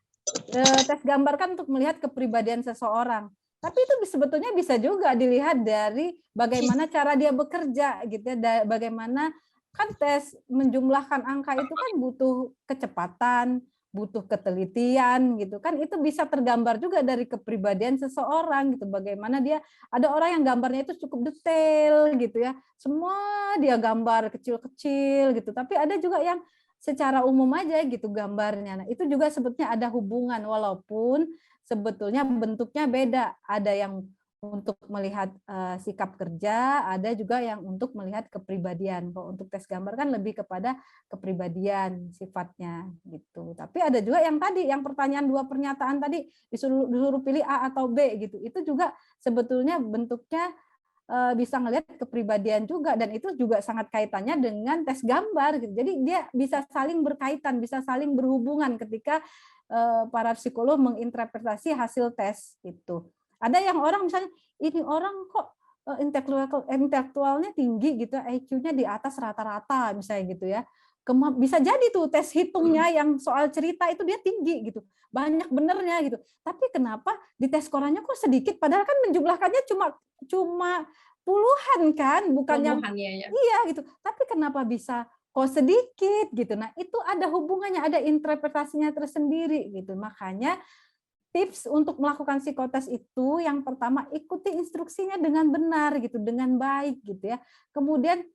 tes gambar kan untuk melihat kepribadian seseorang. Tapi itu sebetulnya bisa juga dilihat dari bagaimana cara dia bekerja gitu ya, bagaimana kan tes menjumlahkan angka itu kan butuh kecepatan, butuh ketelitian gitu kan, itu bisa tergambar juga dari kepribadian seseorang gitu, bagaimana dia, ada orang yang gambarnya itu cukup detail gitu ya, semua dia gambar kecil-kecil gitu, tapi ada juga yang secara umum aja gitu gambarnya. Nah, itu juga sebetulnya ada hubungan walaupun sebetulnya bentuknya beda, ada yang untuk melihat sikap kerja, ada juga yang untuk melihat kepribadian. Kalau untuk tes gambar kan lebih kepada kepribadian sifatnya gitu. Tapi ada juga yang tadi, yang pertanyaan 2 pernyataan tadi disuruh pilih A atau B gitu. Itu juga sebetulnya bentuknya bisa ngelihat kepribadian juga, dan itu juga sangat kaitannya dengan tes gambar gitu. Jadi dia bisa saling berkaitan, bisa saling berhubungan ketika para psikolog menginterpretasi hasil tes itu. Ada yang orang misalnya ini orang kok intelektualnya tinggi gitu, IQ-nya di atas rata-rata misalnya gitu ya. Bisa jadi tuh tes hitungnya yang soal cerita itu dia tinggi gitu, banyak benernya gitu. Tapi kenapa di tes korannya kok sedikit? Padahal kan menjumlahkannya cuma puluhan kan, bukan yang Ya. iya gitu. Tapi kenapa bisa kok sedikit gitu? Nah itu ada hubungannya, ada interpretasinya tersendiri gitu. Makanya tips untuk melakukan psikotes itu yang pertama ikuti instruksinya dengan benar gitu, dengan baik gitu ya. Kemudian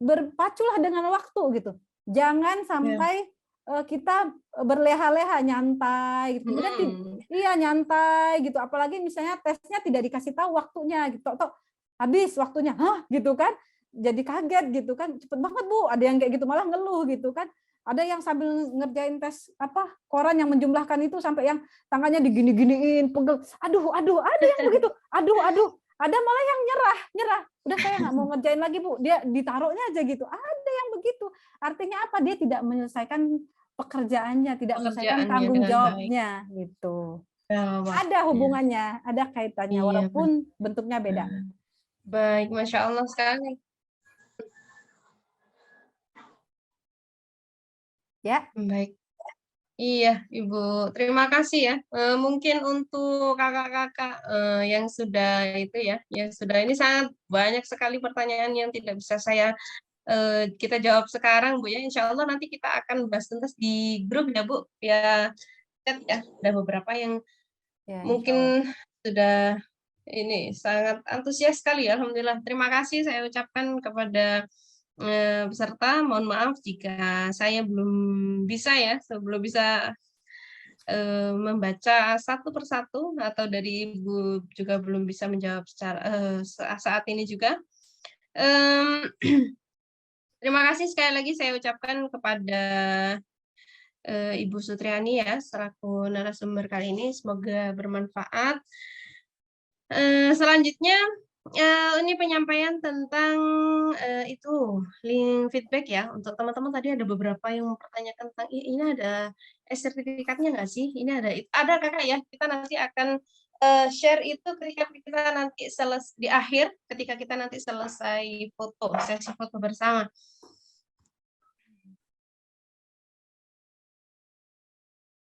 berpaculah dengan waktu gitu. Jangan sampai kita berleha-leha, nyantai gitu. Kemudian iya nyantai gitu. Apalagi misalnya tesnya tidak dikasih tahu waktunya gitu. Tok habis waktunya. Hah gitu kan. Jadi kaget gitu kan. Cepet banget Bu. Ada yang kayak gitu malah ngeluh gitu kan. Ada yang sambil ngerjain tes koran yang menjumlahkan itu sampai yang tangannya digini-giniin, pegel. Aduh, ada yang begitu. Aduh. Ada malah yang nyerah. Udah saya nggak mau ngerjain lagi Bu. Dia ditaruhnya aja gitu. Ada yang begitu. Artinya apa? Dia tidak menyelesaikan pekerjaannya, tidak menyelesaikan tanggung jawabnya gitu. Ada hubungannya, ada kaitannya walaupun bentuknya beda. Baik, Masya Allah sekali. Ya. Baik. Iya, Ibu. Terima kasih ya. Mungkin untuk kakak-kakak yang sudah itu ya, yang sudah ini sangat banyak sekali pertanyaan yang tidak bisa kita jawab sekarang, Bu ya. Insya Allah nanti kita akan bahas tuntas di grup ya, Bu. Ya, chat ya. Ada beberapa yang mungkin sudah ini sangat antusias sekali ya. Alhamdulillah. Terima kasih saya ucapkan kepada peserta. Mohon maaf jika saya belum bisa membaca satu persatu atau dari Ibu juga belum bisa menjawab secara saat ini juga. Terima kasih sekali lagi saya ucapkan kepada Ibu Sutriani ya selaku narasumber kali ini, semoga bermanfaat. Selanjutnya ini penyampaian tentang itu link feedback ya untuk teman-teman. Tadi ada beberapa yang mempertanyakan tentang ini ada sertifikatnya nggak sih? Ini ada kakak ya. Kita nanti akan share itu ketika kita nanti di akhir ketika kita nanti selesai foto sesi foto bersama.